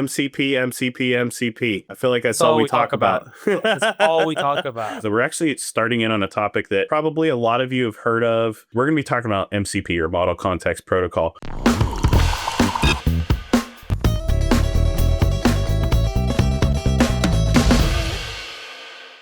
MCP, MCP, MCP. I feel like that's That's all we talk about. That's all we talk about. So we're actually starting in on a topic that probably a lot of you have heard of. We're going to be talking about MCP, or Model Context Protocol.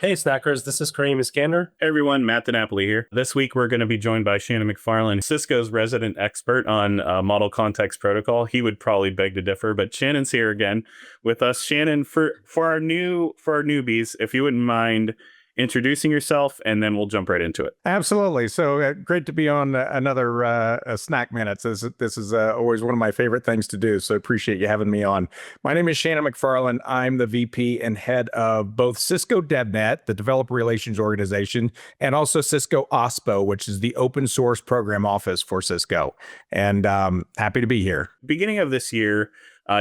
Hey, Snackers, this is Kareem Iskander. Hey everyone, Matt DeNapoli here. This week, we're going to be joined by Shannon McFarlane, Cisco's resident expert on Model Context Protocol. He would probably beg to differ, but Shannon's here again with us. Shannon, for our newbies, if you wouldn't mind introducing yourself, and then we'll jump right into it. Absolutely. So great to be on another Snack Minutes. This is always one of my favorite things to do. So appreciate you having me on. My name is Shannon McFarlane. I'm the VP and head of both Cisco DevNet, the Developer Relations Organization, and also Cisco OSPO, which is the open source program office for Cisco. And happy to be here. Beginning of this year,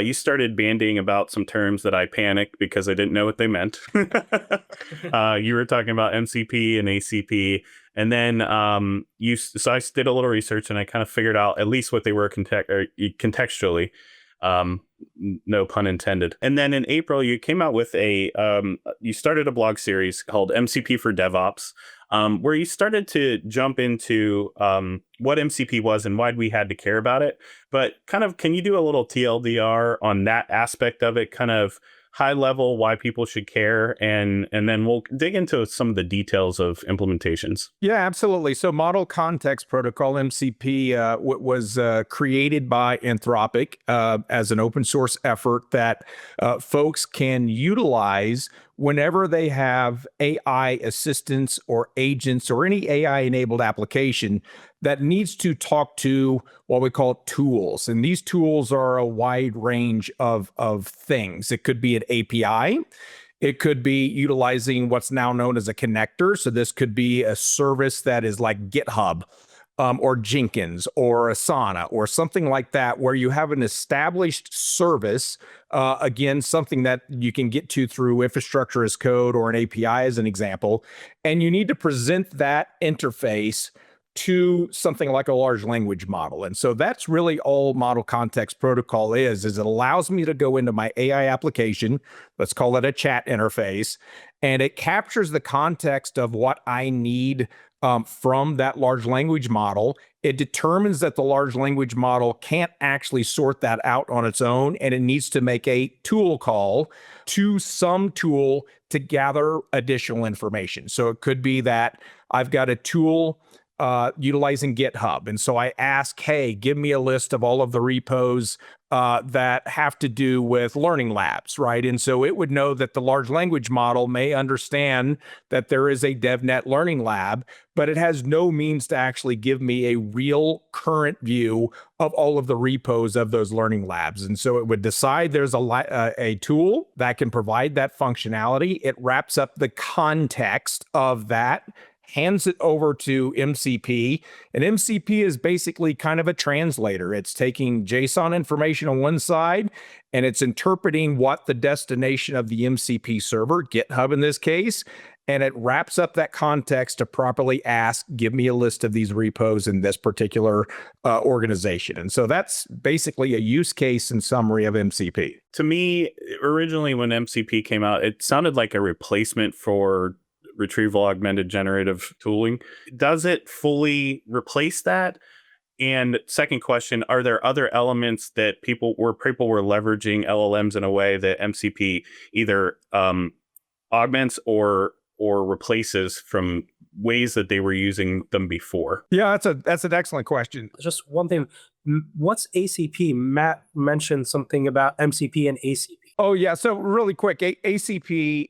you started bandying about some terms that I panicked because I didn't know what they meant. You were talking about MCP and ACP. And then so I did a little research and I kind of figured out at least what they were contextually. No pun intended. And then in April, you came out with you started a blog series called MCP for DevOps, where you started to jump into what MCP was and why we had to care about it. But kind of, can you do a little TLDR on that aspect of it, kind of high level, why people should care, and then we'll dig into some of the details of implementations. Yeah, absolutely. So Model Context Protocol, MCP, was created by Anthropic as an open source effort that folks can utilize whenever they have AI assistants or agents or any AI-enabled application that needs to talk to what we call tools. And these tools are a wide range of things. It could be an API. It could be utilizing what's now known as a connector. So this could be a service that is like GitHub, or Jenkins or Asana or something like that, where you have an established service, again, something that you can get to through infrastructure as code or an API as an example, and you need to present that interface to something like a large language model. And so that's really all Model Context Protocol is it allows me to go into my AI application, let's call it a chat interface, and it captures the context of what I need from that large language model. It determines that the large language model can't actually sort that out on its own, and it needs to make a tool call to some tool to gather additional information. So it could be that I've got a tool utilizing GitHub. And so I ask, hey, give me a list of all of the repos that have to do with learning labs, right? And so it would know that the large language model may understand that there is a DevNet learning lab, but it has no means to actually give me a real current view of all of the repos of those learning labs. And so it would decide there's a tool that can provide that functionality. It wraps up the context of that, hands it over to MCP, and MCP is basically kind of a translator. It's taking JSON information on one side, and it's interpreting what the destination of the MCP server, GitHub in this case, and it wraps up that context to properly ask, give me a list of these repos in this particular organization. And so that's basically a use case and summary of MCP. To me, originally when MCP came out, it sounded like a replacement for retrieval augmented generative tooling. Does it fully replace that? And second question, are there other elements that people were leveraging LLMs in a way that MCP either augments or replaces from ways that they were using them before? Yeah, that's an excellent question. Just one thing. What's ACP? Matt mentioned something about MCP and ACP. Oh, yeah. So really quick, ACP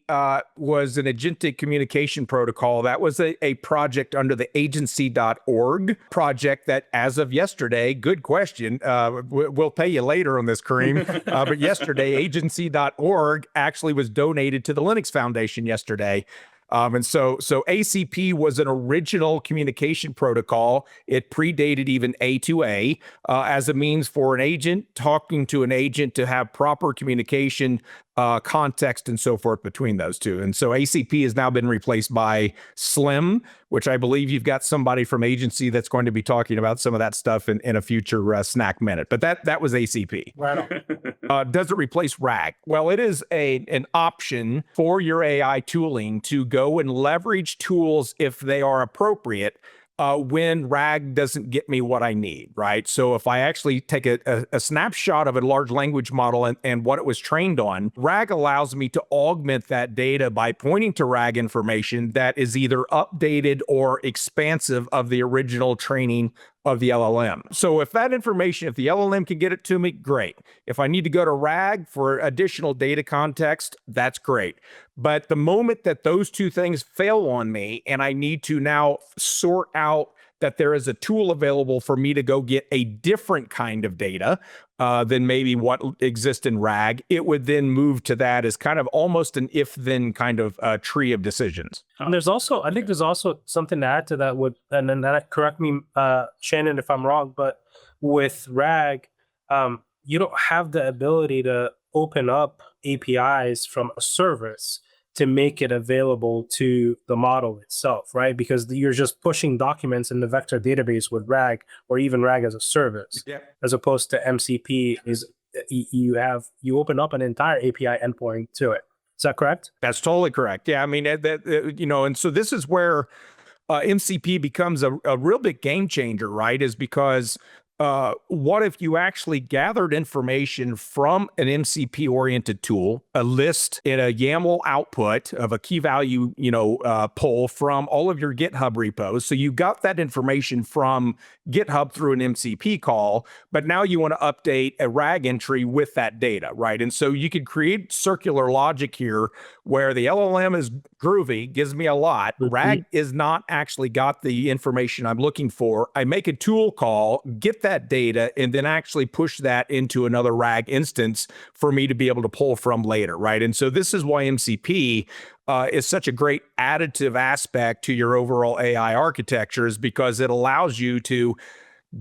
was an agentic communication protocol. That was a project under the agency.org project that, as of yesterday, good question, we'll pay you later on this, Kareem, but yesterday, agency.org actually was donated to the Linux Foundation yesterday. And so ACP was an original communication protocol. It predated even A2A as a means for an agent talking to an agent to have proper communication context and so forth between those two. And so ACP has now been replaced by Slim, which I believe you've got somebody from agency that's going to be talking about some of that stuff in a future snack minute. But that was ACP. Right on. Does it replace RAG? Well, it is an option for your AI tooling to go and leverage tools if they are appropriate when RAG doesn't get me what I need, right? So if I actually take a snapshot of a large language model and what it was trained on, RAG allows me to augment that data by pointing to RAG information that is either updated or expansive of the original training of the LLM. So if that information, if the LLM can get it to me, great. If I need to go to RAG for additional data context, that's great. But the moment that those two things fail on me and I need to now sort out that there is a tool available for me to go get a different kind of data than maybe what exists in RAG, it would then move to that as kind of almost an if-then kind of tree of decisions. And there's also, I think there's also something to add to that and then correct me, Shannon, if I'm wrong, but with RAG, you don't have the ability to open up APIs from a service to make it available to the model itself, right? Because you're just pushing documents in the vector database with RAG or even RAG as a service, as opposed to MCP is you open up an entire API endpoint to it. Is that correct? That's totally correct. Yeah, I mean, and so this is where MCP becomes a real big game changer, right? Is because what if you actually gathered information from an MCP-oriented tool, a list in a YAML output of a key value, pull from all of your GitHub repos. So you got that information from GitHub through an MCP call, but now you want to update a RAG entry with that data, right? And so you could create circular logic here where the LLM is groovy, gives me a lot. RAG is not actually got the information I'm looking for. I make a tool call, get that data, and then actually push that into another RAG instance for me to be able to pull from later, right? And so this is why MCP is such a great additive aspect to your overall AI architectures, because it allows you to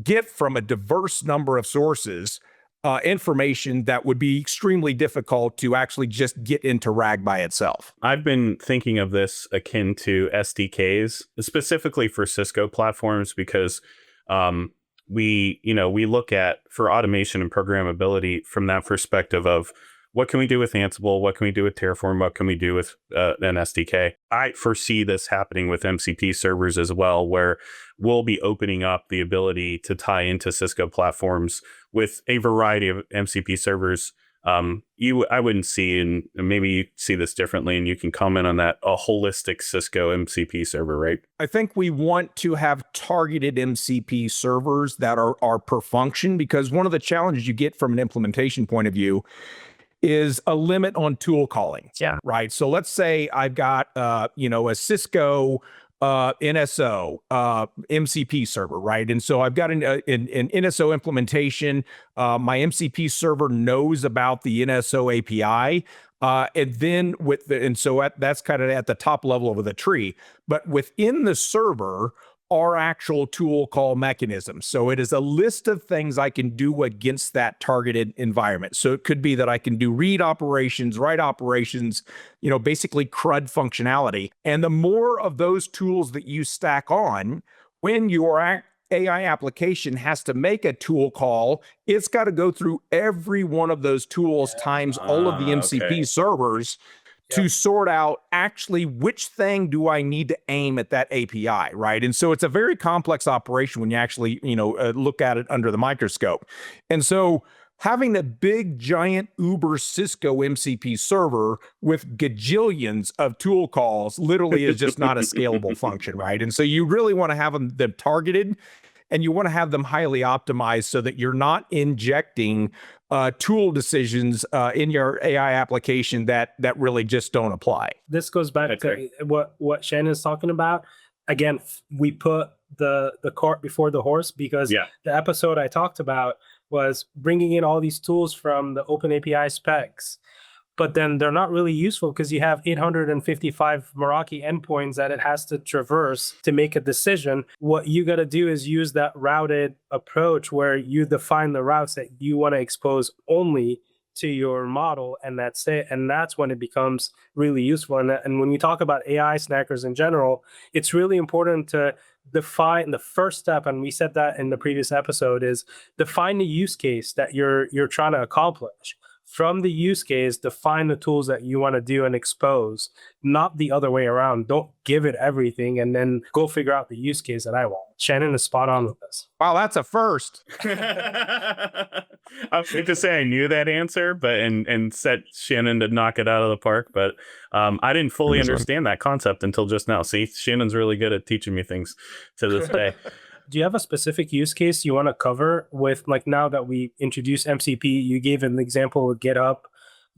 get from a diverse number of sources information that would be extremely difficult to actually just get into RAG by itself. I've been thinking of this akin to SDKs, specifically for Cisco platforms, because we look at for automation and programmability from that perspective of what can we do with Ansible, what can we do with Terraform, what can we do with an SDK. I foresee this happening with MCP servers as well, where we'll be opening up the ability to tie into Cisco platforms with a variety of MCP servers. I wouldn't see, and maybe you see this differently, and you can comment on that, a holistic Cisco MCP server, right? I think we want to have targeted MCP servers that are per function, because one of the challenges you get from an implementation point of view is a limit on tool calling. Yeah. Right. So let's say I've got, a Cisco NSO MCP server, right? And so I've got an NSO implementation. My MCP server knows about the NSO API. And then that's kind of at the top level of the tree. But within the server are actual tool call mechanisms. So it is a list of things I can do against that targeted environment. So it could be that I can do read operations, write operations, basically CRUD functionality. And the more of those tools that you stack on, when your AI application has to make a tool call, it's got to go through every one of those tools times all of the MCP servers to sort out actually which thing do I need to aim at that API, right? And so it's a very complex operation when you actually, look at it under the microscope. And so having a big, giant Uber Cisco MCP server with gajillions of tool calls literally is just not a scalable function, right? And so you really want to have them targeted, and you want to have them highly optimized so that you're not injecting tool decisions in your AI application that really just don't apply. This goes back to what Shannon's talking about. Again, we put the cart before the horse, because the episode I talked about was bringing in all these tools from the OpenAPI specs. But then they're not really useful because you have 855 Meraki endpoints that it has to traverse to make a decision. What you got to do is use that routed approach where you define the routes that you want to expose only to your model, and that's it. And that's when it becomes really useful. And when we talk about AI snackers in general, it's really important to define the first step, and we said that in the previous episode, is define the use case that you're trying to accomplish. From the use case, define the tools that you want to do and expose, not the other way around. Don't give it everything and then go figure out the use case that I want. Shannon is spot on with this. Wow, that's a first. I was going to say I knew that answer, but and set Shannon to knock it out of the park, but I didn't fully understand that concept until just now. See, Shannon's really good at teaching me things to this day. Do you have a specific use case you want to cover with, like, now that we introduced MCP, you gave an example with GitHub.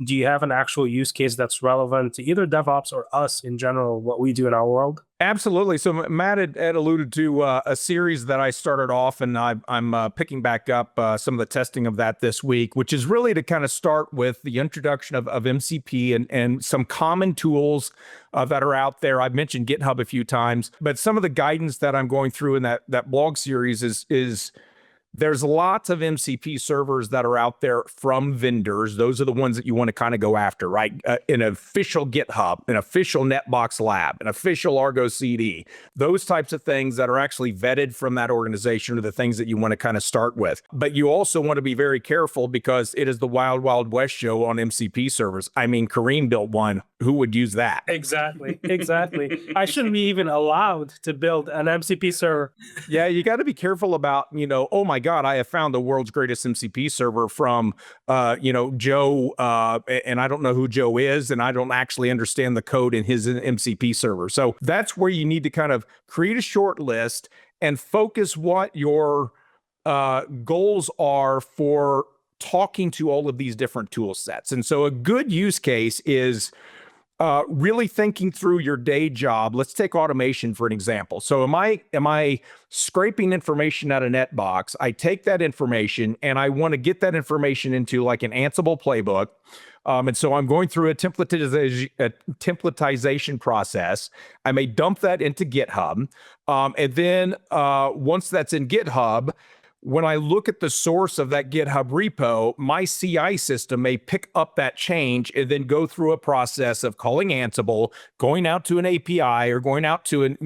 Do you have an actual use case that's relevant to either DevOps or us in general, what we do in our world? Absolutely. So Matt had alluded to a series that I started off, and I'm picking back up some of the testing of that this week, which is really to kind of start with the introduction of MCP and some common tools that are out there. I've mentioned GitHub a few times, but some of the guidance that I'm going through in that blog series is there's lots of MCP servers that are out there from vendors. Those are the ones that you want to kind of go after, right? An official GitHub, an official NetBox lab, an official Argo CD, those types of things that are actually vetted from that organization are the things that you want to kind of start with. But you also want to be very careful because it is the wild, wild west show on MCP servers. I mean, Kareem built one. Who would use that? Exactly. I shouldn't be even allowed to build an MCP server. Yeah, you got to be careful about, oh my God, I have found the world's greatest MCP server from, Joe, and I don't know who Joe is, and I don't actually understand the code in his MCP server. So that's where you need to kind of create a short list and focus what your goals are for talking to all of these different tool sets. And so a good use case is really thinking through your day job. Let's take automation for an example. So am I scraping information out of NetBox? I take that information and I want to get that information into like an Ansible playbook. And so I'm going through a templatization process. I may dump that into GitHub. And then once that's in GitHub, when I look at the source of that GitHub repo, my CI system may pick up that change and then go through a process of calling Ansible, going out to an API or going out to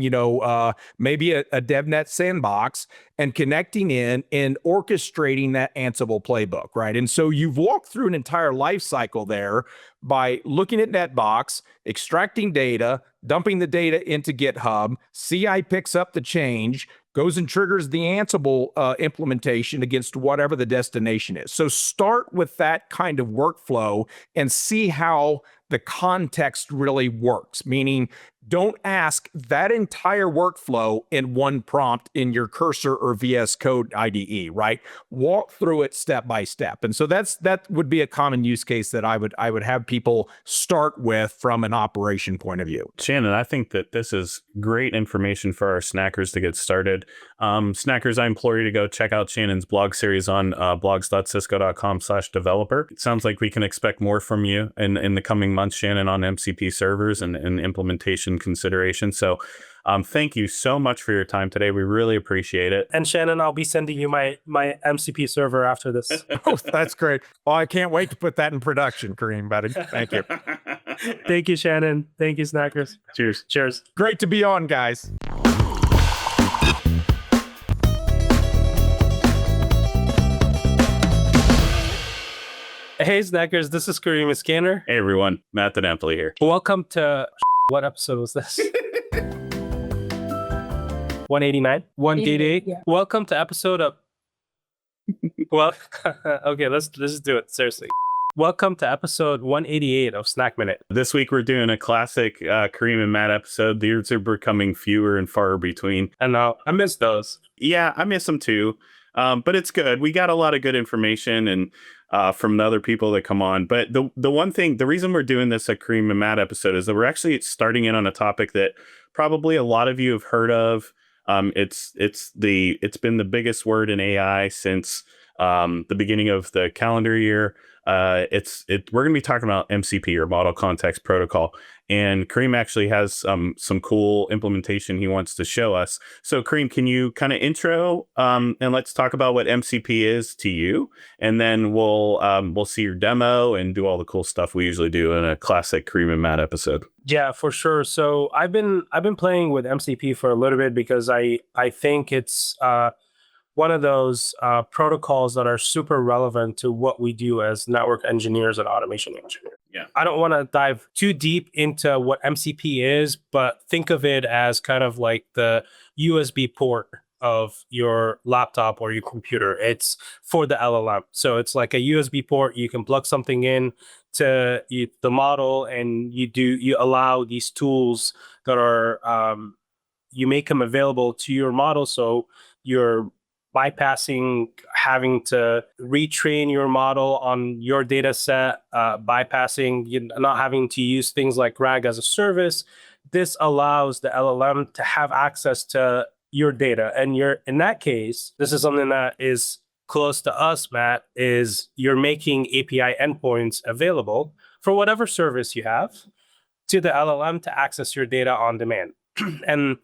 maybe a DevNet sandbox and connecting in and orchestrating that Ansible playbook, right? And so you've walked through an entire life cycle there by looking at NetBox, extracting data, dumping the data into GitHub, CI picks up the change, goes and triggers the Ansible implementation against whatever the destination is. So start with that kind of workflow and see how the context really works, meaning don't ask that entire workflow in one prompt in your Cursor or VS Code IDE, right? Walk through it step by step. And so that would be a common use case that I would have people start with from an operation point of view. Shannon, I think that this is great information for our snackers to get started. Snackers, I implore you to go check out Shannon's blog series on blogs.cisco.com/developer. It sounds like we can expect more from you in the coming months, Shannon, on MCP servers and implementation consideration. So thank you so much for your time today. We really appreciate it. And Shannon, I'll be sending you my MCP server after this. Oh, that's great. Well, I can't wait to put that in production, Kareem, buddy. Thank you. Thank you, Shannon. Thank you, Snackers. Cheers. Cheers. Great to be on, guys. Hey, Snackers. This is Kareem Iskander. Hey, everyone. Matt DeNapoli here. Welcome to... What episode was this? 189? 188? Yeah. Welcome to episode of... Well, okay, let's just do it. Seriously. Welcome to episode 188 of Snack Minute. This week, we're doing a classic Kareem and Matt episode. These are becoming fewer and far between. I know. I miss those. Yeah, I miss them too. But it's good. We got a lot of good information and from the other people that come on. But the one thing, the reason we're doing this Kareem and Matt episode is that we're actually starting in on a topic that probably a lot of you have heard of. It's been the biggest word in AI since the beginning of the calendar year. we're going to be talking about MCP, or Model Context Protocol. And Kareem actually has some cool implementation he wants to show us. So Kareem, can you kind of intro and let's talk about what MCP is to you, and then we'll see your demo and do all the cool stuff we usually do in a classic Kareem and Matt episode. Yeah, for sure. So I've been playing with MCP for a little bit because I think it's one of those protocols that are super relevant to what we do as network engineers and automation engineers. Yeah. I don't want to dive too deep into what MCP is, but think of it as kind of like the USB port of your laptop or your computer. It's for the LLM. So it's like a USB port. You can plug something in to the model, and you allow these tools that are you make them available to your model, so you're bypassing having to retrain your model on your data set, bypassing not having to use things like RAG as a service. This allows the LLM to have access to your data. And in that case, this is something that is close to us, Matt, is you're making API endpoints available for whatever service you have to the LLM to access your data on demand. And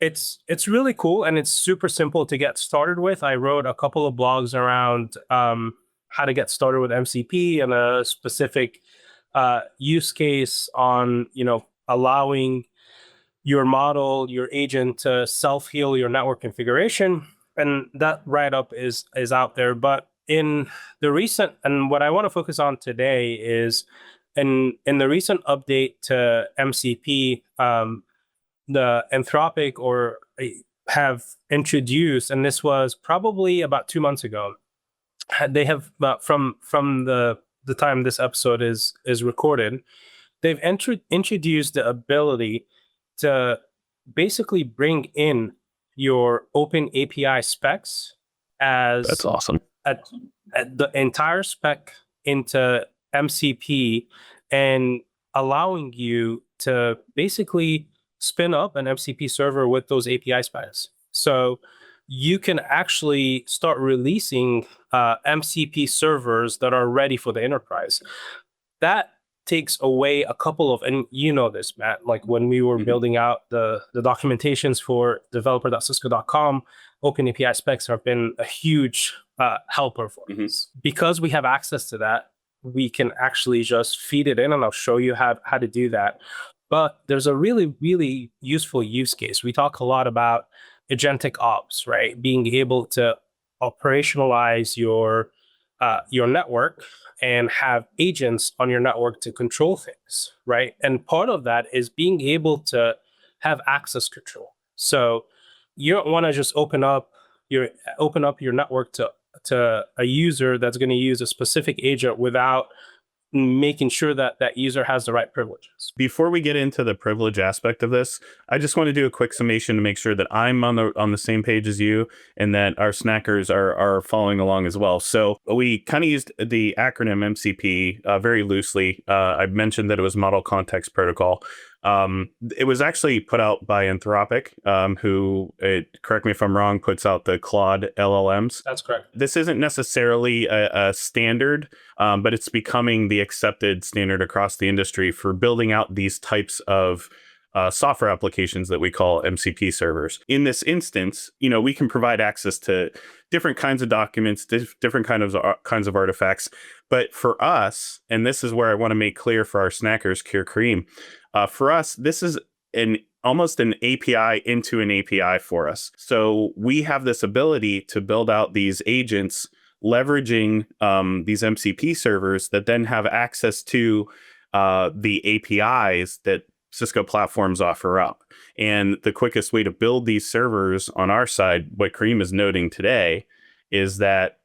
it's really cool, and it's super simple to get started with. I wrote a couple of blogs around how to get started with MCP and a specific use case on allowing your model, your agent to self-heal your network configuration, and that write-up is out there. But in the recent, and what I want to focus on today is in the recent update to MCP. The Anthropic have introduced, and this was probably about 2 months ago. They have from the time this episode is recorded, they've introduced the ability to basically bring in your OpenAPI specs as That's awesome. At the entire spec into MCP, and allowing you to basically spin up an MCP server with those API specs. So you can actually start releasing MCP servers that are ready for the enterprise. That takes away a couple of, and you know this, Matt, like when we were building out the documentations for developer.cisco.com, OpenAPI specs have been a huge helper for us. Because we have access to that, we can actually just feed it in, and I'll show you how to do that. But there's a really, really useful use case. We talk a lot about agentic ops, right? Being able to operationalize your network and have agents on your network to control things, right? And part of that is being able to have access control. So you don't want to just open up your network to a user that's going to use a specific agent without making sure that that user has the right privileges. Before we get into the privilege aspect of this, I just want to do a quick summation to make sure that I'm on the same page as you, and that our snackers are following along as well. So we kind of used the acronym MCP very loosely. I mentioned that it was Model Context Protocol. It was actually put out by Anthropic, who, correct me if I'm wrong, puts out the Claude LLMs. That's correct. This isn't necessarily a standard, but it's becoming the accepted standard across the industry for building out these types of software applications that we call MCP servers. In this instance, we can provide access to different kinds of documents, different kinds of artifacts. But for us, and this is where I want to make clear for our snackers, Kareem, for us, this is almost an API into an API for us. So we have this ability to build out these agents leveraging these MCP servers that then have access to the APIs that Cisco platforms offer up. And the quickest way to build these servers on our side, what Kareem is noting today, is that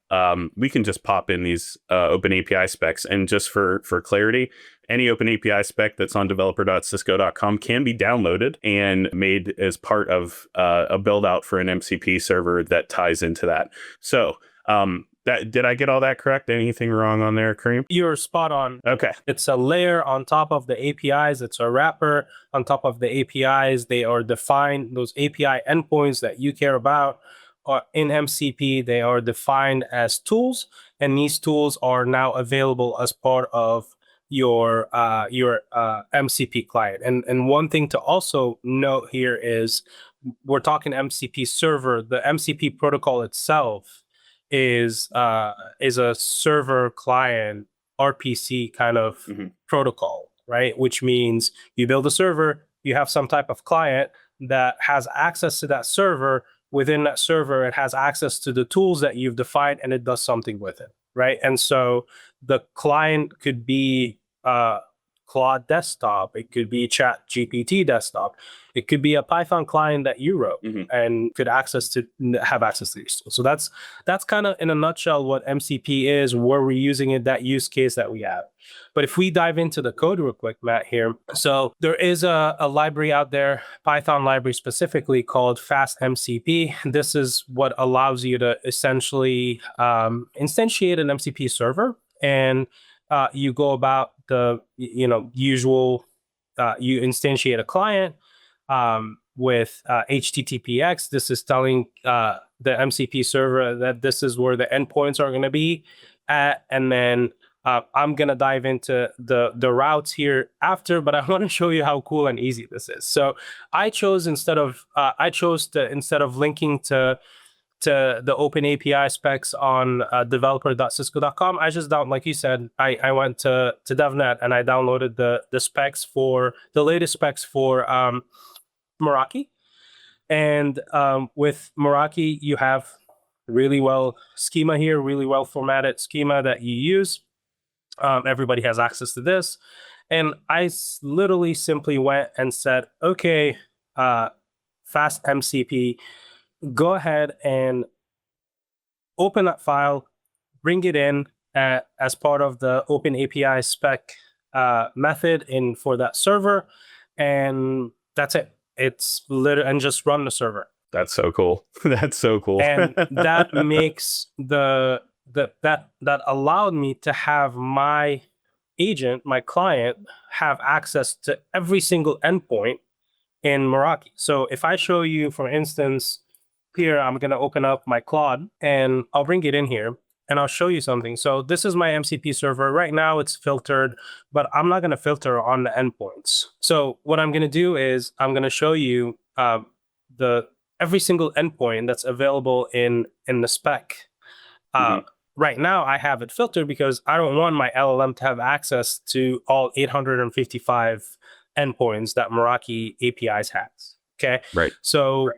we can just pop in these OpenAPI specs. And just for clarity, any OpenAPI spec that's on developer.cisco.com can be downloaded and made as part of a build out for an MCP server that ties into that. So did I get all that correct? Anything wrong on there, Kareem? You're spot on. Okay. It's a layer on top of the APIs. It's a wrapper on top of the APIs. They are defined, those API endpoints that you care about in MCP, they are defined as tools. and these tools are now available as part of your MCP client. And one thing to also note here is we're talking MCP server. The MCP protocol itself is a server client RPC kind of protocol, right? Which means you build a server, you have some type of client that has access to that server. Within that server, it has access to the tools that you've defined, and it does something with it, right? And so the client could be Claude desktop, it could be Chat GPT desktop, it could be a Python client that you wrote and could have access to these tools. So that's kind of in a nutshell what MCP is, where we're using it, that use case that we have. But if we dive into the code real quick, Matt, here, so there is a library out there, Python library specifically, called FastMCP. This is what allows you to essentially instantiate an MCP server, and you go about the usual. You instantiate a client with HTTPX. This is telling the MCP server that this is where the endpoints are going to be at, and then I'm going to dive into the routes here after, but I want to show you how cool and easy this is. So I chose instead of linking to the OpenAPI specs on developer.cisco.com, I just like you said, I went to DevNet and I downloaded the specs for the latest specs for Meraki. And with Meraki, you have really well schema here, really well formatted schema that you use. Everybody has access to this. And I literally simply went and said, okay, FastMCP, go ahead and open that file, bring it in as part of the OpenAPI spec method for that server, and that's it. It's literally, and just run the server. That's so cool. That's so cool. And that makes that allowed me to have my agent, my client, have access to every single endpoint in Meraki. So if I show you, for instance, here, I'm going to open up my Claude and I'll bring it in here and I'll show you something. So this is my MCP server. Right now it's filtered, but I'm not going to filter on the endpoints. So what I'm going to do is I'm going to show you every single endpoint that's available in the spec. Right now I have it filtered because I don't want my LLM to have access to all 855 endpoints that Meraki APIs has. Okay. Right. So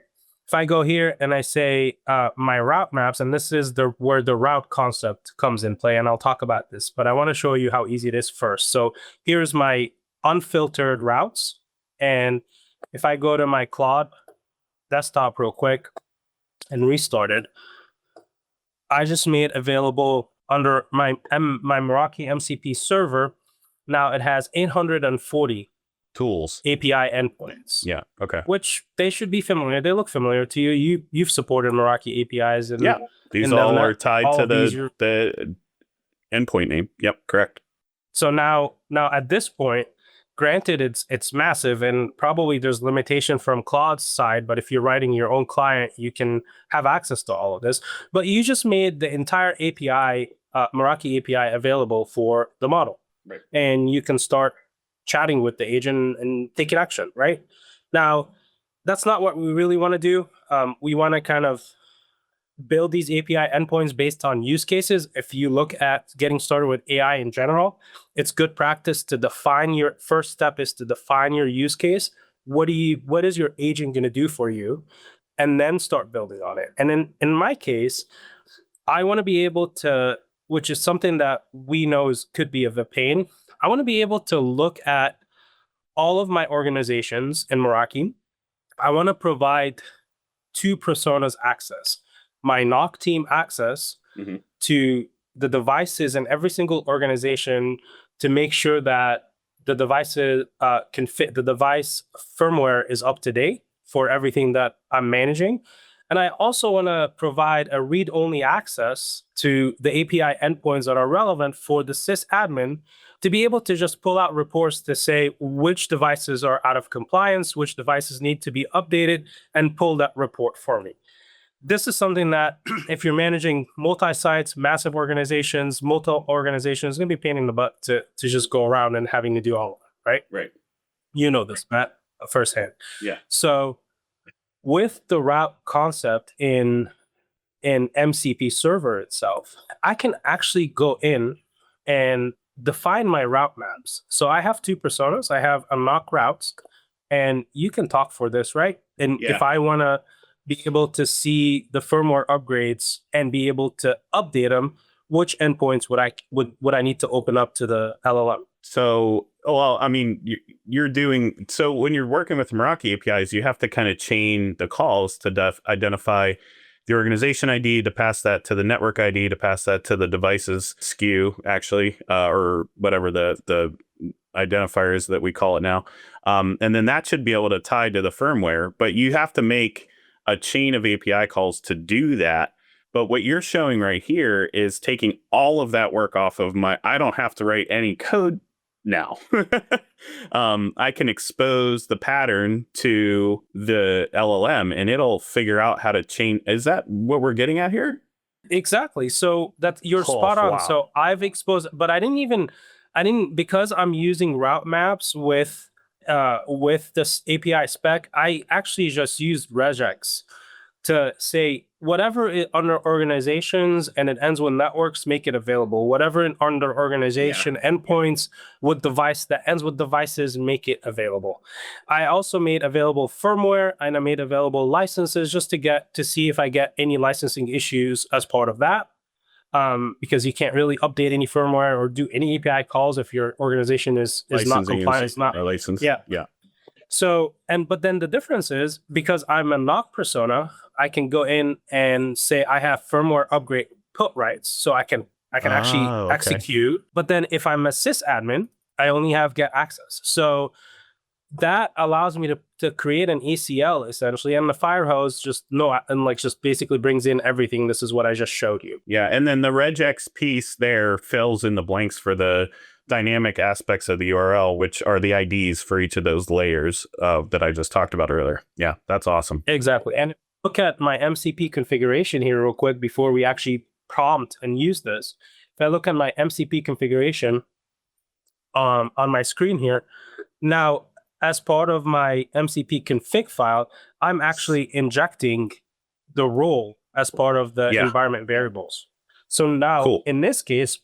if I go here and I say my route maps, and this is where the route concept comes in play, and I'll talk about this, but I want to show you how easy it is first. So here's my unfiltered routes. And if I go to my Claude desktop real quick and restart it, I just made available under my Meraki MCP server. Now it has 840 tools, API endpoints. Yeah. Okay. Which they should be familiar. They look familiar to you. You've supported Meraki APIs, and yeah, these all are tied to the endpoint name. Yep, correct. So now at this point, granted it's massive, and probably there's limitation from Claude's side. But if you're writing your own client, you can have access to all of this. But you just made the entire API, Meraki API, available for the model, right? And you can start chatting with the agent and taking action, right? Now, that's not what we really want to do. We want to kind of build these API endpoints based on use cases. If you look at getting started with AI in general, it's good practice to define your first step is to define your use case. What is your agent going to do for you? And then start building on it. And in my case, I want to be able to, which is something that we know could be of a pain. I want to be able to look at all of my organizations in Meraki. I want to provide two personas access. My NOC team access to the devices in every single organization to make sure that the devices can fit, the device firmware is up to date for everything that I'm managing. And I also want to provide a read-only access to the API endpoints that are relevant for the sysadmin to be able to just pull out reports to say which devices are out of compliance, which devices need to be updated, and pull that report for me. this is something that if you're managing multi-sites, massive organizations, multi-organizations, it's going to be a pain in the butt to just go around and having to do all of that, right? Right. You know this, Matt, firsthand. Yeah. So with the route concept in MCP server itself, I can actually go in and define my route maps. So I have two personas. I have unlock routes, and you can talk for this, right? And if I want to be able to see the firmware upgrades and be able to update them, which endpoints would I need to open up to the LLM? So, well, I mean, you're doing, so when you're working with Meraki APIs, you have to kind of chain the calls to identify the organization ID, to pass that to the network ID, to pass that to the devices SKU, actually, or whatever the identifier is that we call it now. And then that should be able to tie to the firmware, but you have to make a chain of API calls to do that. But what you're showing right here is taking all of that work off of I don't have to write any code now. I can expose the pattern to the LLM and it'll figure out how to chain. Is that what we're getting at here? Exactly. So you're spot on. Wow. So I've exposed, but I didn't, because I'm using route maps with this API spec, I actually just used regex to say whatever under organizations and it ends with networks, make it available. Whatever under organization endpoints with device that ends with devices, make it available. I also made available firmware and I made available licenses just to see if I get any licensing issues as part of that. Because you can't really update any firmware or do any API calls if your organization is not compliant. It's not licensed. Yeah. So, but then the difference is because I'm a NOC persona, I can go in and say I have firmware upgrade put rights, so I can actually execute. But then if I'm a sysadmin, I only have get access. So that allows me to create an ACL essentially, and the firehose just basically brings in everything. This is what I just showed you. Yeah, and then the regex piece there fills in the blanks for the dynamic aspects of the URL, which are the IDs for each of those layers that I just talked about earlier. Yeah, that's awesome. Exactly. And look at my MCP configuration here real quick before we actually prompt and use this. If I look at my MCP configuration on my screen here, now as part of my MCP config file, I'm actually injecting the role as part of the environment variables. So now in this case,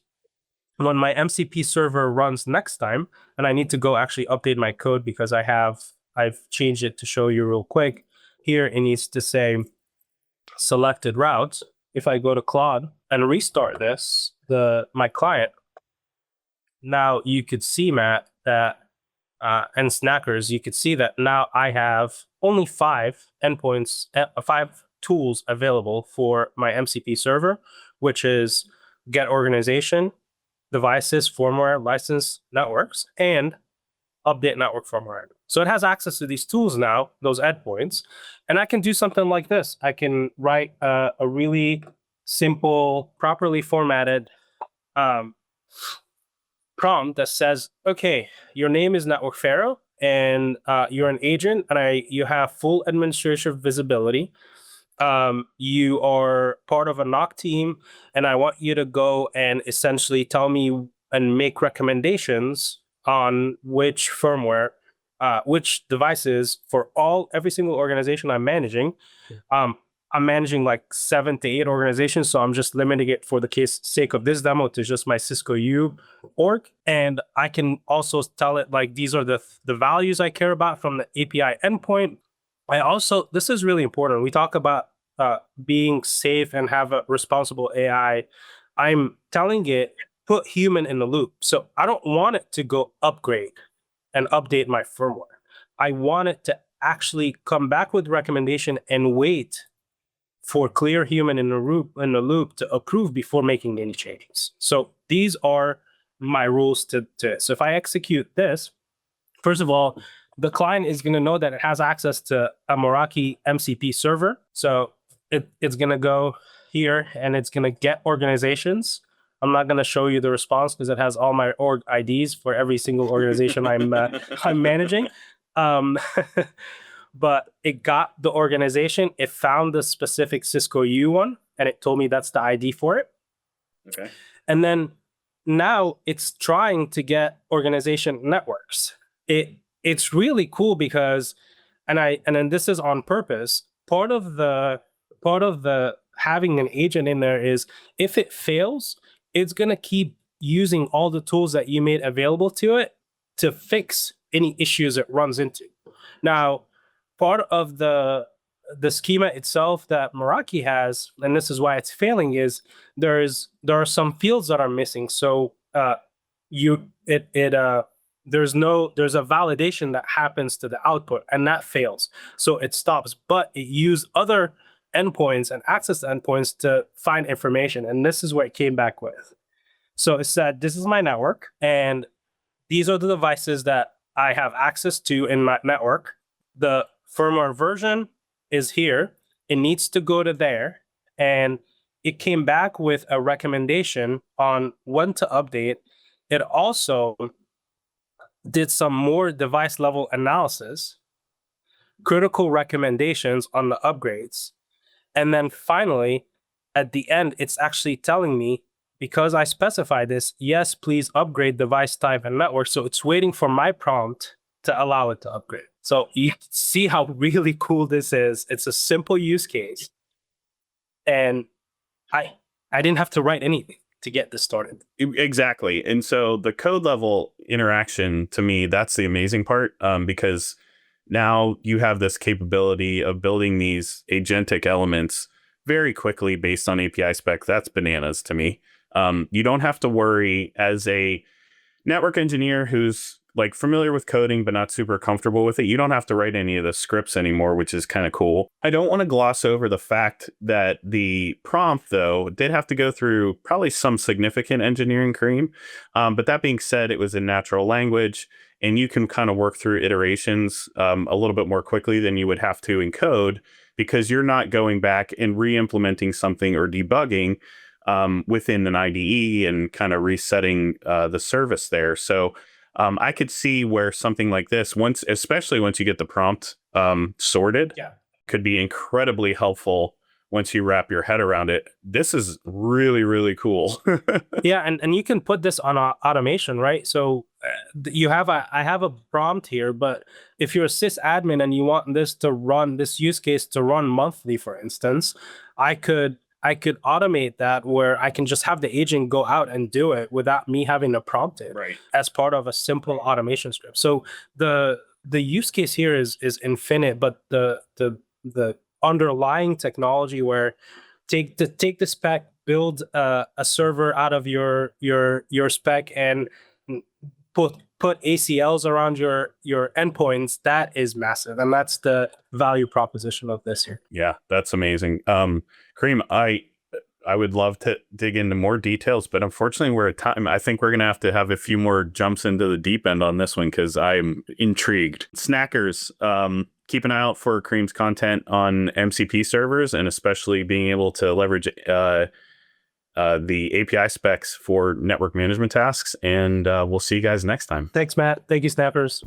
when my MCP server runs next time, and I need to go actually update my code because I've changed it to show you real quick. Here it needs to say selected routes. If I go to Claude and restart my client, now you could see, Matt, that and Snackers, you could see that now I have only 5 endpoints, 5 tools available for my MCP server, which is get organization, devices, firmware, license, networks, and update network firmware. So it has access to these tools now, those endpoints, and I can do something like this. I can write a really simple, properly formatted prompt that says, okay, your name is Network Pharaoh, and you're an agent, and you have full administrative visibility. You are part of a NOC team, and I want you to go and essentially tell me and make recommendations on which firmware, which devices for every single organization I'm managing. I'm managing like 7 to 8 organizations, so I'm just limiting it for the sake of this demo to just my Cisco U org. And I can also tell it like these are the values I care about from the API endpoint. This is really important. We talk about being safe and have a responsible AI. I'm telling it, put human in the loop. So I don't want it to go upgrade and update my firmware. I want it to actually come back with recommendation and wait for clear human in the loop to approve before making any changes. So these are my rules to so if I execute this, first of all, the client is going to know that it has access to a Meraki MCP server. So it's going to go here and it's going to get organizations. I'm not going to show you the response because it has all my org IDs for every single organization I'm managing. but it got the organization. It found the specific Cisco U one, and it told me that's the ID for it. Okay. And then now it's trying to get organization networks. It's really cool because, and then this is on purpose. Part of the having an agent in there is if it fails, it's gonna keep using all the tools that you made available to it to fix any issues it runs into. Now, part of the schema itself that Meraki has, and this is why it's failing, is there are some fields that are missing. So there's a validation that happens to the output, and that fails. So it stops, but it used other endpoints and access to endpoints to find information, and this is what it came back with. So it said, this is my network, and these are the devices that I have access to in my network. The firmware version is here. It needs to go to there. And it came back with a recommendation on when to update. It also did some more device level analysis, critical recommendations on the upgrades. And then finally, at the end, it's actually telling me, because I specify this, yes, please upgrade device type and network. So it's waiting for my prompt to allow it to upgrade. So you see how really cool this is. It's a simple use case. And I didn't have to write anything to get this started. Exactly. And so the code level interaction, to me, that's the amazing part, because now you have this capability of building these agentic elements very quickly based on API spec. That's bananas to me. You don't have to worry as a network engineer who's like familiar with coding but not super comfortable with it. You don't have to write any of the scripts anymore, which is kind of cool. I don't want to gloss over the fact that the prompt, though, did have to go through probably some significant engineering, Kareem. But that being said, it was in natural language, and you can kind of work through iterations a little bit more quickly than you would have to in code, because you're not going back and re-implementing something or debugging within an IDE and kind of resetting the service there. So I could see where something like this, especially once you get the prompt sorted, could be incredibly helpful once you wrap your head around it. This is really, really cool. Yeah, and you can put this on automation, right? So I have a prompt here, but if you're a sysadmin and you want this use case to run monthly, for instance, I could automate that where I can just have the agent go out and do it without me having to prompt it, right, as part of a simple automation script. So the use case here is infinite, but the underlying technology where take the spec, build a server out of your spec, and put ACLs around your endpoints, that is massive. And that's the value proposition of this here. Yeah, that's amazing. Kareem, I would love to dig into more details, but unfortunately we're at time. I think we're going to have a few more jumps into the deep end on this one because I'm intrigued. Snackers, keep an eye out for Kareem's content on MCP servers, and especially being able to leverage the API specs for network management tasks. And we'll see you guys next time. Thanks, Matt. Thank you, Snappers.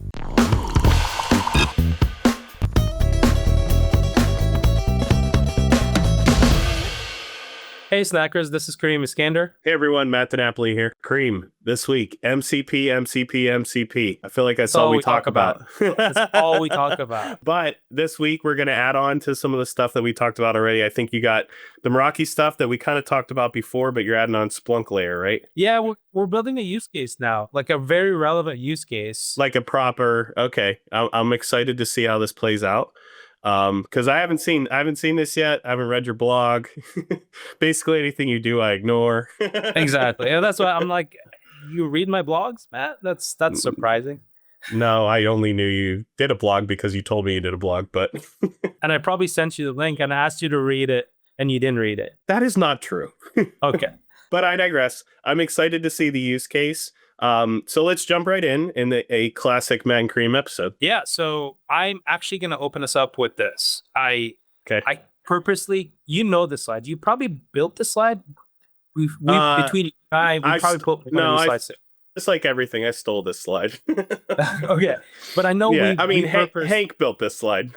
Hey, Snackers, this is Kareem Iskander. Hey, everyone, Matt DeNapoli here. Kareem, this week, MCP. I feel like that's all we talk about. That's all we talk about. But this week, we're going to add on to some of the stuff that we talked about already. I think you got the Meraki stuff that we kind of talked about before, but you're adding on Splunk layer, right? Yeah, we're building a use case now, like a very relevant use case. Like a proper, okay. I'm excited to see how this plays out. Because I haven't seen this yet. I haven't read your blog. Basically anything you do, I ignore. Exactly. And that's why I'm like, you read my blogs, Matt? That's surprising. No, I only knew you did a blog because you told me you did a blog, but and I probably sent you the link and I asked you to read it and you didn't read it. That is not true. Okay. But I digress. I'm excited to see the use case. So let's jump right in a classic Matt and Kareem episode. Yeah, so I'm actually going to open us up with this. I purposely, the slide. You probably built the slide. Between you and I, we probably put one of these slides. Just like everything, I stole this slide. Okay, but I know Hank built this slide.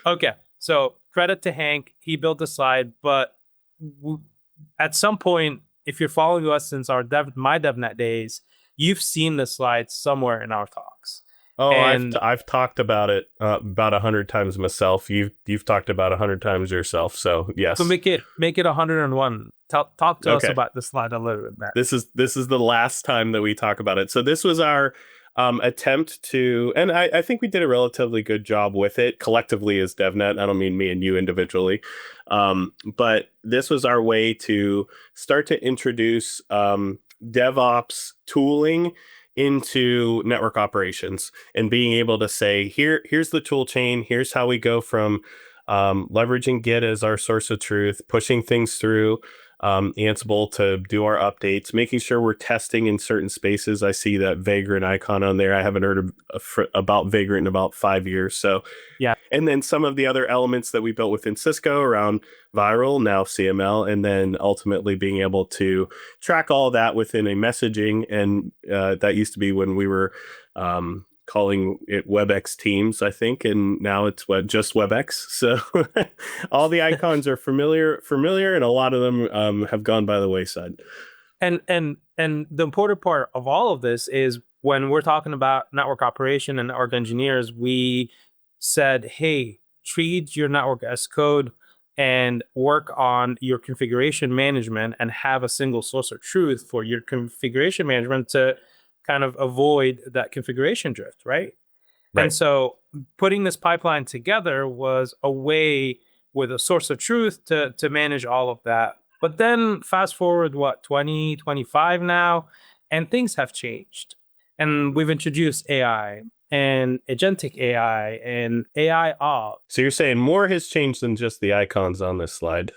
Okay, so credit to Hank, he built the slide, but at some point, if you're following us since my DevNet days, you've seen the slide somewhere in our talks. Oh, and I've talked about it about 100 times myself. You've talked about 100 times yourself. So yes. So make it 101. Talk to us about the slide a little bit, Matt. This is the last time that we talk about it. So this was our attempt to, and I think we did a relatively good job with it collectively as DevNet. I don't mean me and you individually, but this was our way to start to introduce DevOps tooling into network operations and being able to say, here's the tool chain. Here's how we go from leveraging Git as our source of truth, pushing things through Ansible to do our updates, making sure we're testing in certain spaces. I see that Vagrant icon on there. I haven't heard about Vagrant in about 5 years. So yeah. And then some of the other elements that we built within Cisco around viral, now CML, and then ultimately being able to track all that within a messaging. And that used to be when we were calling it WebEx Teams, I think, and now it's just WebEx. So all the icons are familiar, and a lot of them have gone by the wayside. And the important part of all of this is when we're talking about network operation and network engineers, we said, hey, treat your network as code and work on your configuration management and have a single source of truth for your configuration management to kind of avoid that configuration drift, right? And so putting this pipeline together was a way with a source of truth to manage all of that. But then fast forward, 2025 now, and things have changed. And we've introduced AI and agentic AI and AI ops. So you're saying more has changed than just the icons on this slide.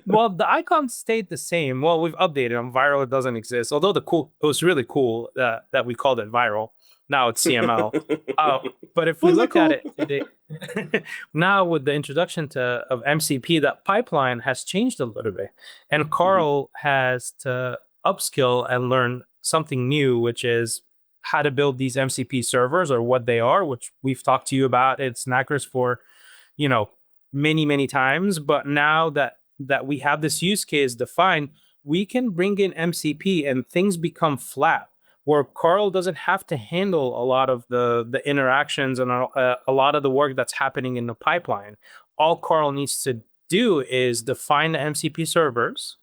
Well, the icons stayed the same. Well, we've updated them. Viral doesn't exist. Although it was really cool that we called it viral. Now it's CML. But if we look at it today, now with the introduction of MCP, that pipeline has changed a little bit. And Carl has to upskill and learn something new, which is how to build these MCP servers or what they are, which we've talked to you about at Snackers for, many, many times. But now that we have this use case defined, we can bring in MCP and things become flat, where Carl doesn't have to handle a lot of the interactions and a lot of the work that's happening in the pipeline. All Carl needs to do is define the MCP servers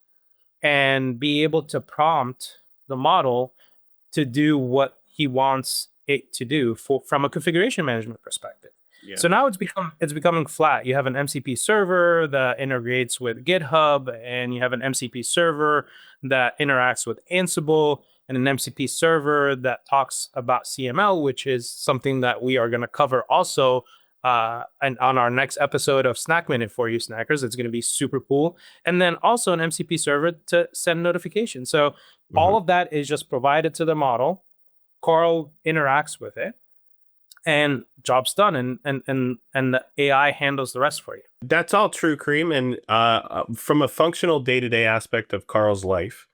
and be able to prompt the model to do what he wants it to do from a configuration management perspective. Yeah. So now it's becoming flat. You have an MCP server that integrates with GitHub, and you have an MCP server that interacts with Ansible, and an MCP server that talks about CML, which is something that we are going to cover also and on our next episode of Snack Minute for you snackers. It's going to be super cool. And then also an MCP server to send notifications. So all of that is just provided to the model. Carl interacts with it, and job's done, and the AI handles the rest for you. That's all true, Kareem. And from a functional day-to-day aspect of Carl's life,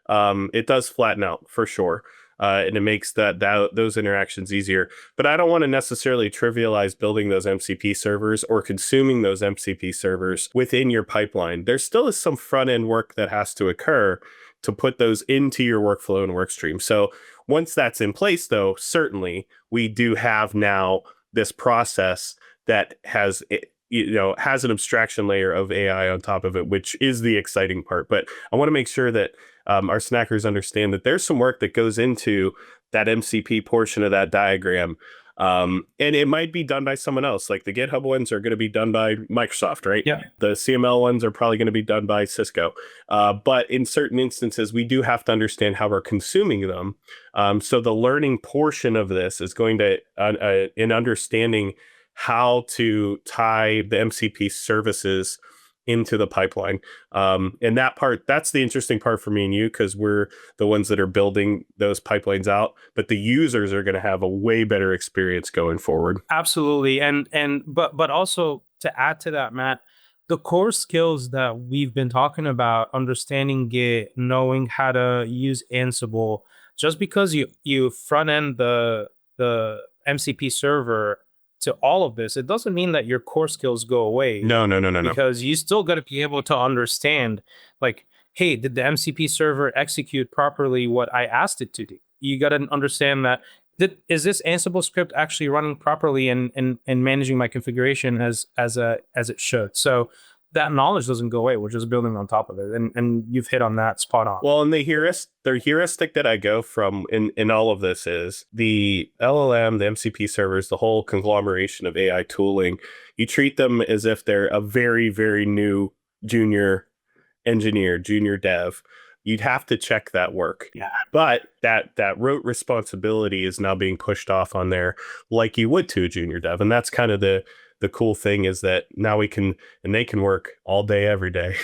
it does flatten out for sure. And it makes those interactions easier. But I don't want to necessarily trivialize building those MCP servers or consuming those MCP servers within your pipeline. There still is some front-end work that has to occur to put those into your workflow and workstream. So once that's in place, though, certainly we do have now this process that has an abstraction layer of AI on top of it, which is the exciting part. But I want to make sure that our snackers understand that there's some work that goes into that MCP portion of that diagram. And it might be done by someone else. Like the GitHub ones are going to be done by Microsoft, right? Yeah. The CML ones are probably going to be done by Cisco. But in certain instances, we do have to understand how we're consuming them. So the learning portion of this is going to, in understanding how to tie the MCP services into the pipeline. And that's the interesting part for me and you, because we're the ones that are building those pipelines out, but the users are going to have a way better experience going forward. Absolutely. But also to add to that, Matt, the core skills that we've been talking about, understanding Git, knowing how to use Ansible, just because you front end the MCP server to all of this, it doesn't mean that your core skills go away. No. Because you still got to be able to understand, like, hey, did the MCP server execute properly what I asked it to do? You got to understand that, is this Ansible script actually running properly and managing my configuration as it should? So that knowledge doesn't go away. We're just building on top of it. And you've hit on that spot on. Well, and the heuristic that I go from in all of this is the LLM, the MCP servers, the whole conglomeration of AI tooling. You treat them as if they're a very, very new junior engineer, junior dev. You'd have to check that work. Yeah. But that rote responsibility is now being pushed off on there like you would to a junior dev. And that's kind of the cool thing, is that now they can work all day, every day.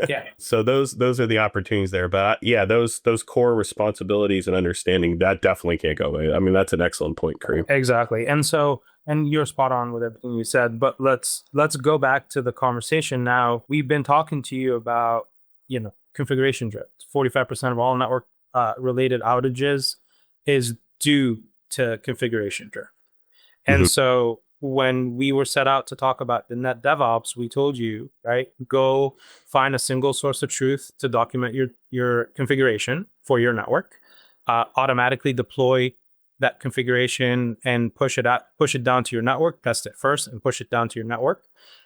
Yeah. So those are the opportunities there. But yeah, those core responsibilities and understanding, that definitely can't go away. I mean, that's an excellent point, Kareem. Exactly. And you're spot on with everything you said, but let's go back to the conversation now. We've been talking to you about, configuration drift. 45% of all network related outages is due to configuration drift. And so when we were set out to talk about the net DevOps, we told you, right, go find a single source of truth to document your configuration for your network, automatically deploy that configuration and push it down to your network, test it first and push it down to your network,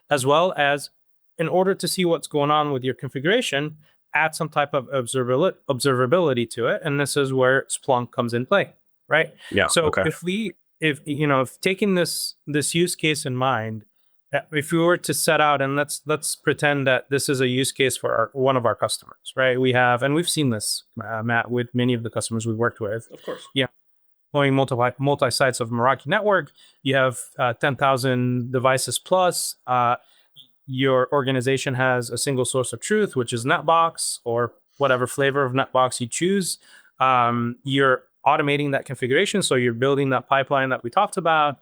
as well as, in order to see what's going on with your configuration, add some type of observability to it. And this is where Splunk comes in play, right? Yeah. So okay. if taking this use case in mind, if we were to set out, and let's pretend that this is a use case for one of our customers, right? We've seen this, Matt, with many of the customers we've worked with. Of course. Yeah. Deploying multi sites of Meraki network, you have 10,000 devices plus. Your organization has a single source of truth, which is NetBox or whatever flavor of NetBox you choose. You're automating that configuration, so you're building that pipeline that we talked about,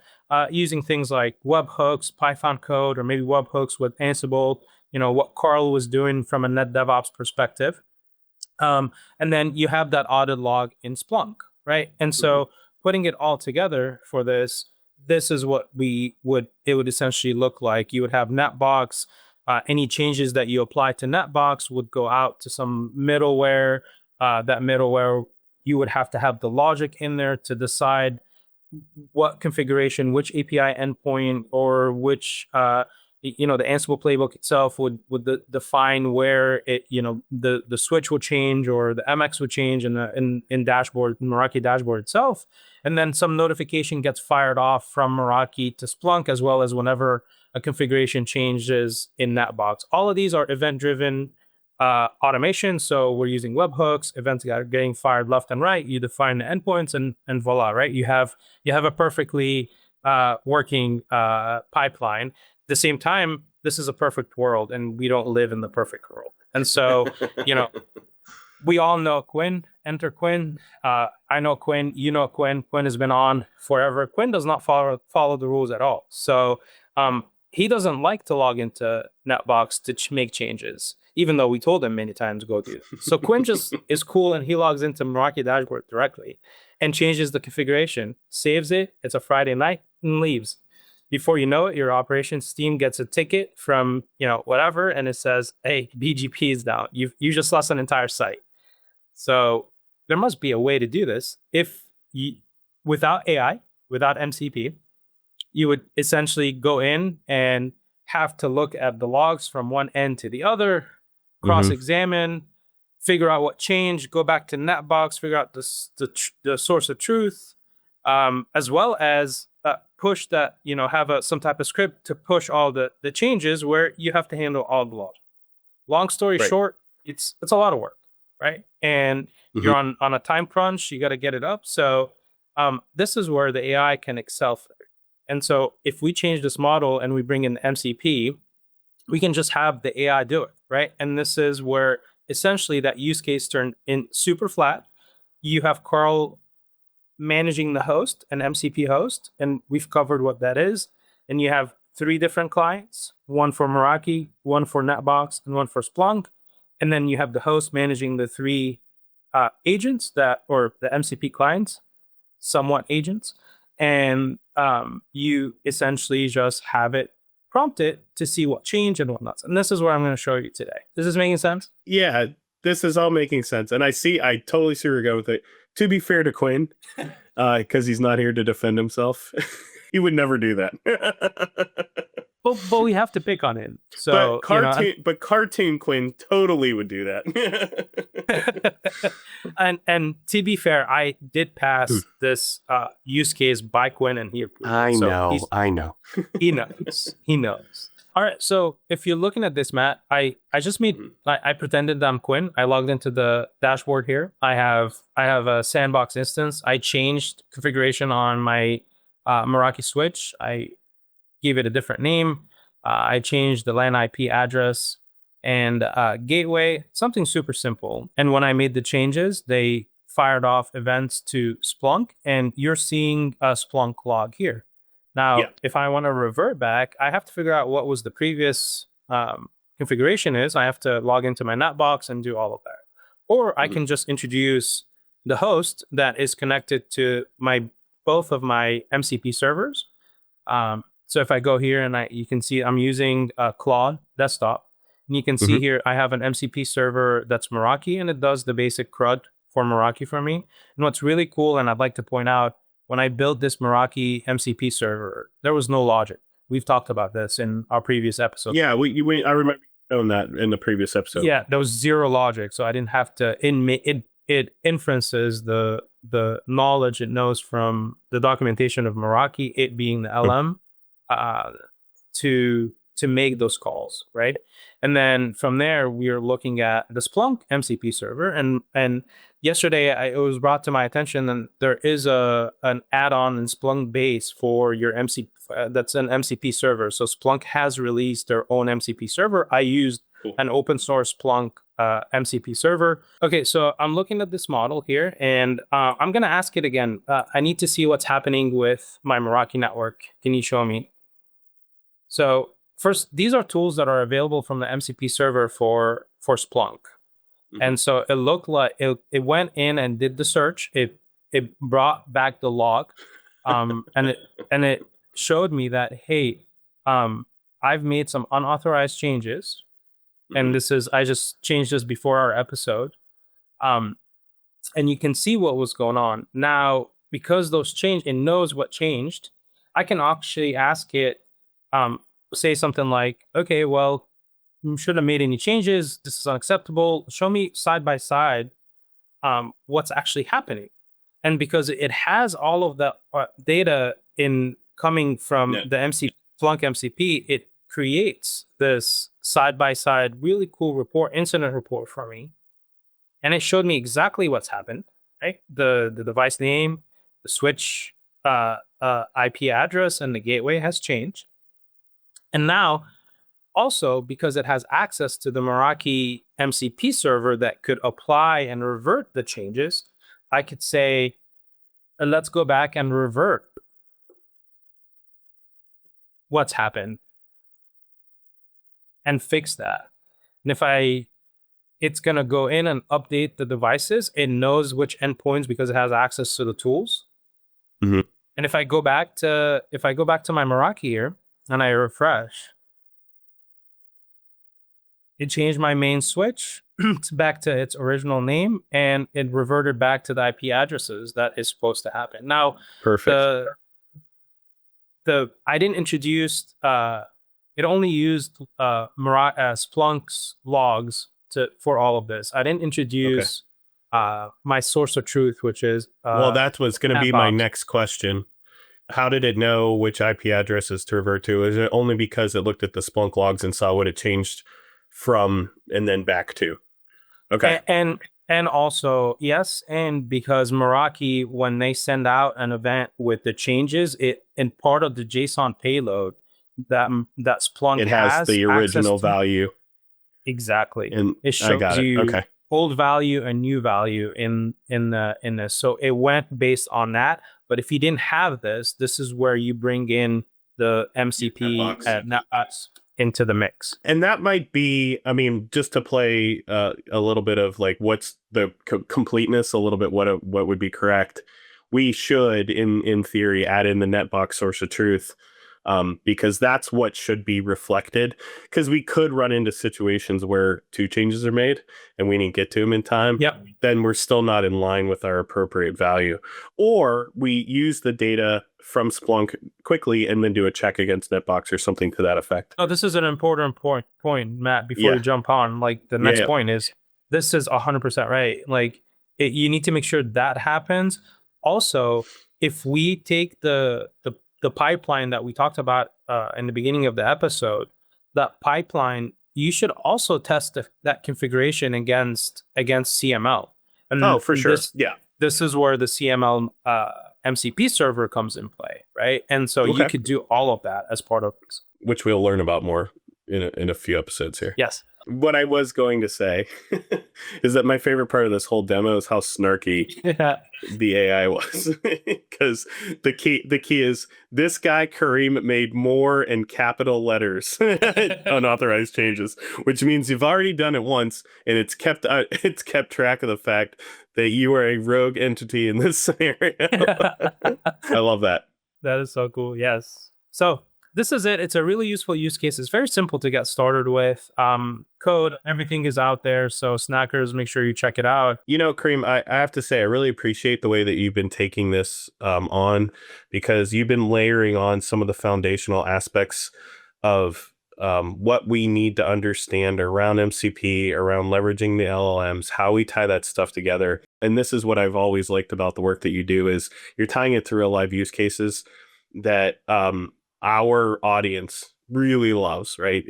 using things like webhooks, Python code, or maybe webhooks with Ansible. What Carl was doing from a net DevOps perspective, and then you have that audit log in Splunk, right? And so putting it all together for this is what it would essentially look like. You would have NetBox. Any changes that you apply to NetBox would go out to some middleware. That middleware, you would have to have the logic in there to decide what configuration, which API endpoint, or which the Ansible playbook itself would define where it the switch would change or the MX would change in Meraki dashboard itself, and then some notification gets fired off from Meraki to Splunk, as well as whenever a configuration changes in NetBox. All of these are event-driven automation. So we're using webhooks, events are getting fired left and right. You define the endpoints, and voila, right? You have a perfectly working pipeline. At the same time, this is a perfect world, and we don't live in the perfect world. And so, we all know Quinn. Enter Quinn. I know Quinn. You know Quinn. Quinn has been on forever. Quinn does not follow the rules at all. So he doesn't like to log into NetBox to make changes, even though we told him many times go do it. So Quinn just is cool, and he logs into Meraki dashboard directly and changes the configuration, saves it. It's a Friday night, and leaves. Before you know it, your operations team gets a ticket from whatever, and it says, "Hey, BGP is down. You just lost an entire site." So there must be a way to do this. Without AI, without MCP, you would essentially go in and have to look at the logs from one end to the other, cross-examine, figure out what changed, go back to NetBox, figure out the source of truth, as well as push that, have some type of script to push all the changes where you have to handle all the logs. Long story short, it's a lot of work, right? And you're on a time crunch, you got to get it up. So this is where the AI can excel. And so if we change this model and we bring in MCP, we can just have the AI do it, right? And this is where essentially that use case turned in super flat. You have Carl managing the host, an MCP host, and we've covered what that is. And you have 3 different clients, one for Meraki, one for NetBox, and one for Splunk. And then you have the host managing the 3 agents or the MCP clients, somewhat agents, and you essentially just have it prompted to see what changed and whatnot. And this is what I'm going to show you today. Is this making sense? Yeah, this is all making sense. And I totally see where you're going with it. To be fair to Quinn, because he's not here to defend himself, he would never do that. But we have to pick on him. So but cartoon Quinn totally would do that. and to be fair, I did pass this use case by Quinn, and he approved. I know. He knows. All right. So if you're looking at this, Matt, I just made I pretended that I'm Quinn. I logged into the dashboard here. I have a sandbox instance. I changed configuration on my Meraki switch. I gave it a different name. I changed the LAN IP address and gateway, something super simple. And when I made the changes, they fired off events to Splunk, and you're seeing a Splunk log here. Now, if I want to revert back, I have to figure out what was the previous configuration is. I have to log into my NetBox and do all of that. Or I can just introduce the host that is connected to both of my MCP servers. So if I go here and you can see I'm using Claude desktop, and you can see here I have an MCP server that's Meraki, and it does the basic CRUD for Meraki for me. And what's really cool, and I'd like to point out, when I built this Meraki MCP server, there was no logic. We've talked about this in our previous episode. Yeah, I remember showing that in the previous episode. Yeah, there was zero logic, so I didn't have to. It inferences the knowledge it knows from the documentation of Meraki, it being the LM. To make those calls, right? And then from there, we are looking at the Splunk MCP server. And yesterday, it was brought to my attention that there is an add-on in Splunk base for your MCP. That's an MCP server. So Splunk has released their own MCP server. I used an open source Splunk MCP server. Okay, so I'm looking at this model here, and I'm going to ask it again. I need to see what's happening with my Meraki network. Can you show me? So first, these are tools that are available from the MCP server for Splunk. And so it looked like it went in and did the search. It brought back the log, and it showed me that, hey, I've made some unauthorized changes, and I just changed this before our episode, and you can see what was going on. Now, because those changed, it knows what changed. I can actually ask it. Say something like, okay, well, you shouldn't have made any changes. This is unacceptable. Show me side by side what's actually happening. And because it has all of the data coming from the Splunk MCP, it creates this side by side, really cool incident report for me. And it showed me exactly what's happened, right? The device name, the switch IP address, and the gateway has changed. And now, also, because it has access to the Meraki MCP server that could apply and revert the changes, I could say, let's go back and revert what's happened and fix that. And it's going to go in and update the devices. It knows which endpoints because it has access to the tools. And if I go back to my Meraki here, and I refresh, it changed my main switch back to its original name, and it reverted back to the IP addresses that is supposed to happen. Now, perfect. I didn't introduce. It only used Splunk's logs for all of this. I didn't introduce my source of truth, which is well, that was going to be my next question. How did it know which IP addresses to revert to? Is it only because it looked at the Splunk logs and saw what it changed from and then back to? Okay. And also, yes, and because Meraki, when they send out an event with the changes, in part of the JSON payload that Splunk has the original value. Exactly. And it shows you old value and new value in this. So it went based on that. But if you didn't have this is where you bring in the MCP into the mix. And that might be, I mean, just to play a little bit of like what's the completeness, a little bit what would be correct. We should, in theory, add in the NetBox source of truth, because that's what should be reflected. Because we could run into situations where 2 changes are made and we didn't get to them in time. Yep. Then we're still not in line with our appropriate value. Or we use the data from Splunk quickly and then do a check against NetBox or something to that effect. Oh, this is an important point, Matt, before you jump on. Like the next point is, this is 100% right. Like you need to make sure that happens. Also, if we take the pipeline that we talked about in the beginning of the episode, that pipeline, you should also test that configuration against CML. And for sure. This is where the CML MCP server comes in play, right? And so you could do all of that as part of this. Which we'll learn about more in a few episodes here. Yes. What I was going to say is that my favorite part of this whole demo is how snarky the AI was. Because the key is this guy Kareem made more in capital letters unauthorized changes, which means you've already done it once, and it's kept track of the fact that you are a rogue entity in this scenario. I love that. That is so cool. Yes. So this is it. It's a really useful use case. It's very simple to get started with. Code, everything is out there. So snackers, make sure you check it out. You know, Kareem, I have to say, I really appreciate the way that you've been taking this on, because you've been layering on some of the foundational aspects of what we need to understand around MCP, around leveraging the LLMs, how we tie that stuff together. And this is what I've always liked about the work that you do, is you're tying it to real live use cases that our audience really loves, right?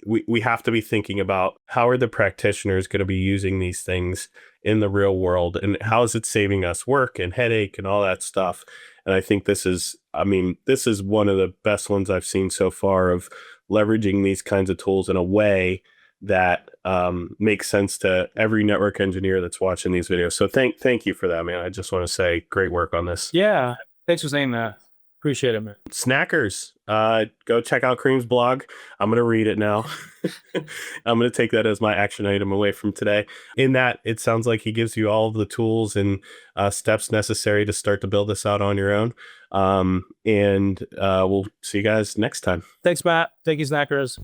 We have to be thinking about how are the practitioners going to be using these things in the real world, and how is it saving us work and headache and all that stuff. And I think this is one of the best ones I've seen so far, of leveraging these kinds of tools in a way that makes sense to every network engineer that's watching these videos. So thank you for that, man. I just want to say great work on this. Yeah. Thanks for saying that. Appreciate it, man. Snackers, go check out Kareem's blog. I'm going to read it now. I'm going to take that as my action item away from today. In that, it sounds like he gives you all of the tools and steps necessary to start to build this out on your own. And we'll see you guys next time. Thanks, Matt. Thank you, Snackers.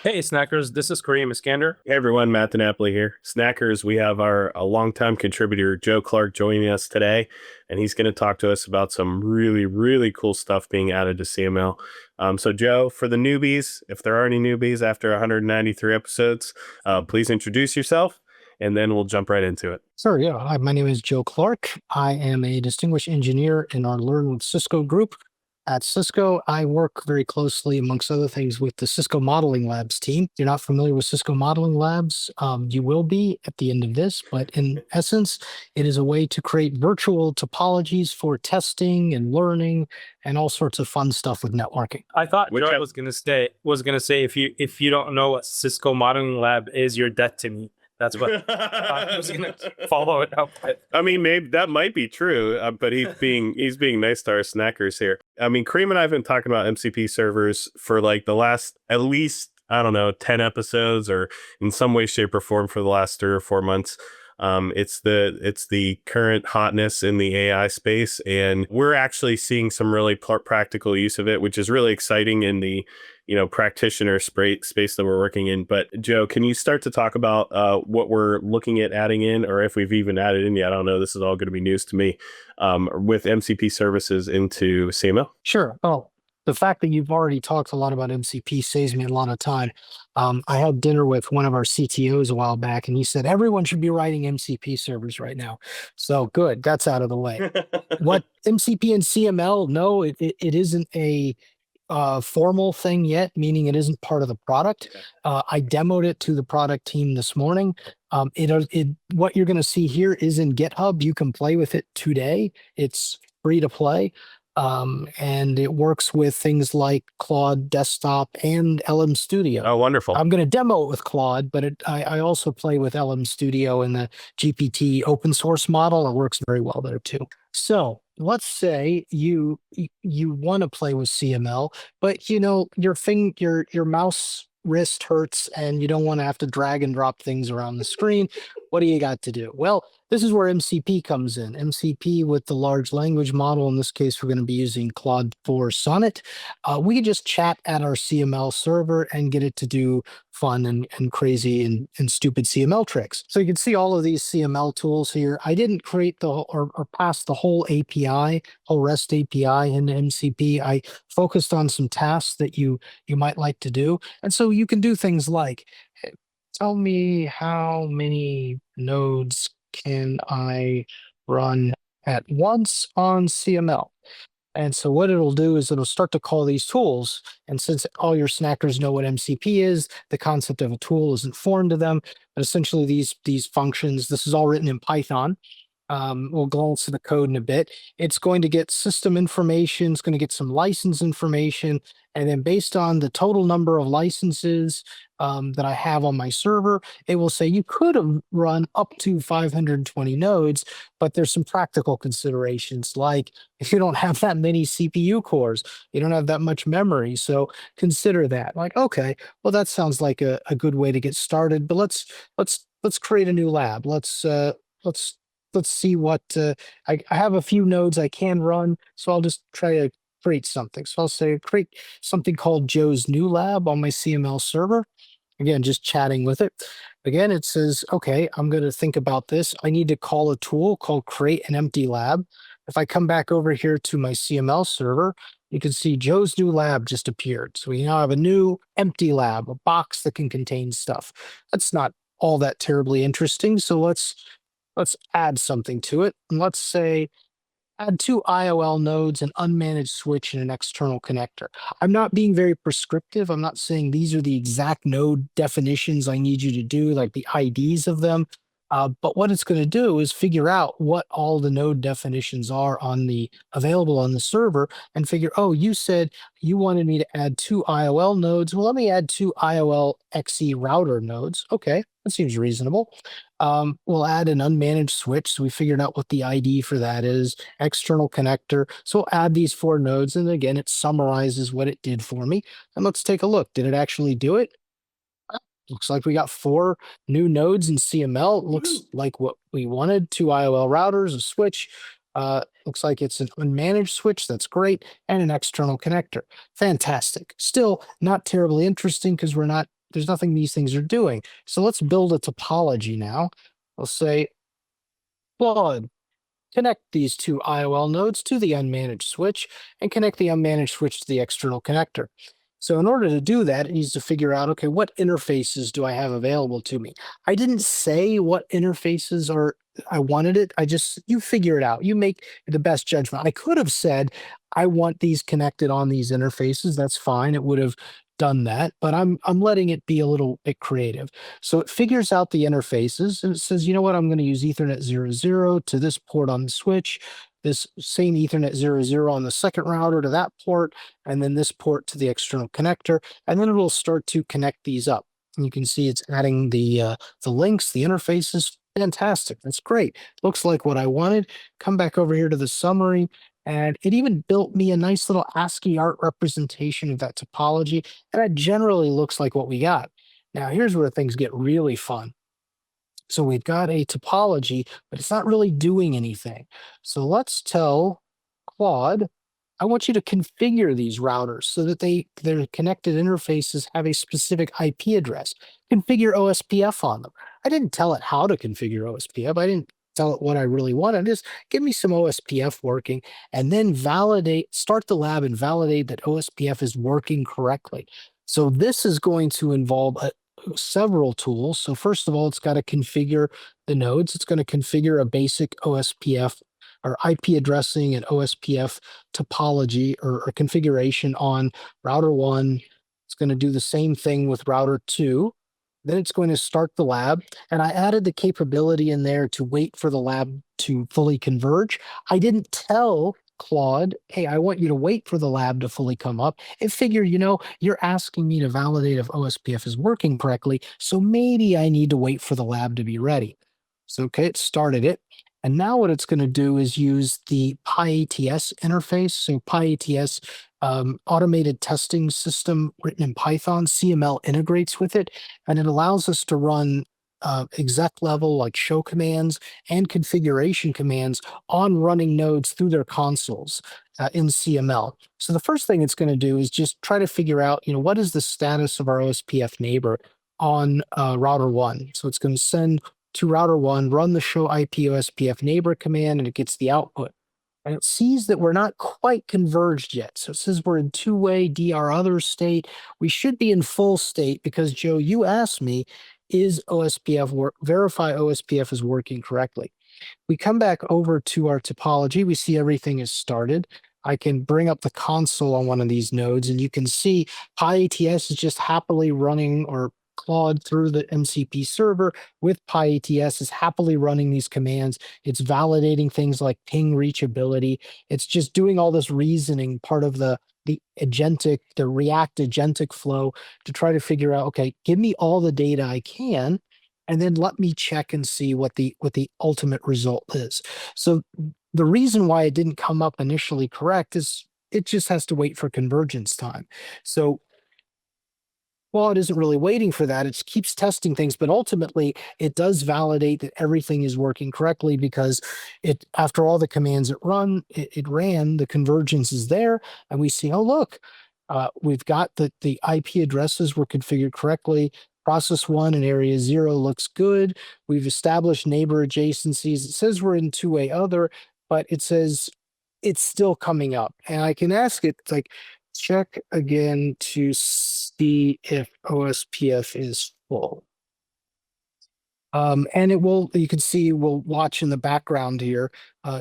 Hey, Snackers, this is Kareem Iskander. Hey, everyone, Matt DeNapoli here. Snackers, we have a longtime contributor, Joe Clark, joining us today, and he's going to talk to us about some really, really cool stuff being added to CML. So, Joe, for the newbies, if there are any newbies after 193 episodes, please introduce yourself, and then we'll jump right into it. Sure, yeah. Hi, my name is Joe Clark. I am a distinguished engineer in our Learn with Cisco group. At Cisco, I work very closely, amongst other things, with the Cisco Modeling Labs team. If you're not familiar with Cisco Modeling Labs, you will be at the end of this, but in essence, it is a way to create virtual topologies for testing and learning and all sorts of fun stuff with networking. I thought Joe was gonna say if you don't know what Cisco Modeling Lab is, you're dead to me. That's what I was going to follow it up with. I mean, maybe that might be true, but he's being nice to our snackers here. I mean, Kareem and I have been talking about MCP servers for like the last, at least, I don't know, 10 episodes, or in some way, shape, or form for the last 3 or 4 months. It's the current hotness in the AI space, and we're actually seeing some really practical use of it, which is really exciting in the practitioner space that we're working in. But Joe, can you start to talk about what we're looking at adding in, or if we've even added in yet? I don't know. This is all going to be news to me, with MCP services into CML. Sure. Well, the fact that you've already talked a lot about MCP saves me a lot of time. I had dinner with one of our CTOs a while back, and he said, everyone should be writing MCP servers right now. So good, that's out of the way. What MCP and CML, no, it isn't a formal thing yet, meaning it isn't part of the product. I demoed it to the product team this morning. What you're going to see here is in GitHub. You can play with it today. It's free to play. and it works with things like Claude Desktop and LM Studio. Oh, wonderful. I'm going to demo it with Claude, but I also play with LM Studio and the GPT open source model. It works very well there too. So let's say you want to play with CML, but your mouse wrist hurts and you don't want to have to drag and drop things around the screen. What do you got to do? Well, this is where MCP comes in. MCP with the large language model. In this case, we're going to be using Claude 4 Sonnet. We can just chat at our CML server and get it to do fun and crazy and stupid CML tricks. So you can see all of these CML tools here. I didn't create or pass the whole API, whole REST API into MCP. I focused on some tasks that you might like to do. And so you can do things like, tell me how many nodes can I run at once on CML? And so what it'll do is it'll start to call these tools. And since all your snackers know what MCP is, the concept of a tool isn't foreign to them. But essentially these functions, this is all written in Python. We'll glance to the code in a bit. It's going to get system information. It's going to get some license information. And then based on the total number of licenses that I have on my server, it will say you could have run up to 520 nodes, but there's some practical considerations like if you don't have that many CPU cores, you don't have that much memory. So consider that. Like, okay, well, that sounds like a good way to get started, but let's create a new lab. Let's see what I have a few nodes I can run, so I'll just try to create something. So I'll say create something called Joe's new lab on my CML server. Again, just chatting with it. Again, it says, okay, I'm going to think about this. I need to call a tool called create an empty lab. If I come back over here to my CML server, you can see Joe's new lab just appeared. So we now have a new empty lab, a box that can contain stuff. That's not all that terribly interesting. So let's add something to it. And let's say add 2 IOL nodes, an unmanaged switch, and an external connector. I'm not being very prescriptive. I'm not saying these are the exact node definitions I need you to do, like the IDs of them. But what it's going to do is figure out what all the node definitions are available on the server and figure, oh, you said you wanted me to add 2 IOL nodes. Well, let me add 2 IOL XE router nodes. Okay, that seems reasonable. We'll add an unmanaged switch. So we figured out what the ID for that is, external connector. So we'll add these 4 nodes. And again, it summarizes what it did for me. And let's take a look. Did it actually do it? Looks like we got 4 new nodes in CML. Looks like what we wanted. 2 IOL routers, a switch. Looks like it's an unmanaged switch. That's great. And an external connector. Fantastic. Still not terribly interesting because there's nothing these things are doing. So let's build a topology now. I'll say, Claude, connect these 2 IOL nodes to the unmanaged switch and connect the unmanaged switch to the external connector. So in order to do that, it needs to figure out, okay, what interfaces do I have available to me? I didn't say what interfaces I wanted it. You figure it out. You make the best judgment. I could have said, I want these connected on these interfaces. That's fine. It would have done that, but I'm letting it be a little bit creative. So it figures out the interfaces and it says, you know what, I'm going to use Ethernet 00 to this port on the switch, this same Ethernet 00 on the second router to that port, and then this port to the external connector, and then it will start to connect these up. And you can see it's adding the links, the interfaces. Fantastic. That's great. Looks like what I wanted. Come back over here to the summary. And it even built me a nice little ASCII art representation of that topology. And that generally looks like what we got. Now, here's where things get really fun. So we've got a topology, but it's not really doing anything. So let's tell Claude, I want you to configure these routers so that their connected interfaces have a specific IP address. Configure OSPF on them. I didn't tell it how to configure OSPF. I didn't tell it what I really wanted. Just give me some OSPF working and then start the lab and validate that OSPF is working correctly. So this is going to involve several tools. So first of all, it's got to configure the nodes. It's going to configure a basic OSPF or IP addressing and OSPF topology or configuration on router 1. It's going to do the same thing with router 2. Then it's going to start the lab. And I added the capability in there to wait for the lab to fully converge. I didn't tell Claude, hey, I want you to wait for the lab to fully come up. It figured, you're asking me to validate if OSPF is working correctly, so maybe I need to wait for the lab to be ready. So, okay, it started it. And now what it's going to do is use the PyATS interface. So PyATS, automated testing system written in Python, CML integrates with it, and it allows us to run exec level like show commands and configuration commands on running nodes through their consoles in CML. So the first thing it's going to do is just try to figure out, what is the status of our OSPF neighbor on router 1. So it's going to send to router 1, run the show IP OSPF neighbor command, and it gets the output. And it sees that we're not quite converged yet. So it says we're in two-way DR other state. We should be in full state because, Joe, you asked me, is OSPF verify OSPF is working correctly. We come back over to our topology. We see everything is started. I can bring up the console on one of these nodes, and you can see PyATS is just happily running, or Claude through the MCP server with PyATS is happily running these commands. It's validating things like ping reachability. It's just doing all this reasoning, part of the React agentic flow, to try to figure out, okay, give me all the data I can, and then let me check and see what the ultimate result is. So the reason why it didn't come up initially correct is it just has to wait for convergence time. So while it isn't really waiting for that, it keeps testing things, but ultimately it does validate that everything is working correctly, because after all the commands it ran, the convergence is there, and we see, oh, look, we've got the IP addresses were configured correctly. Process 1 and area 0 looks good. We've established neighbor adjacencies. It says we're in two-way other, but it says it's still coming up. And I can ask it, like, check again to see if OSPF is full. And you can see, we'll watch in the background here,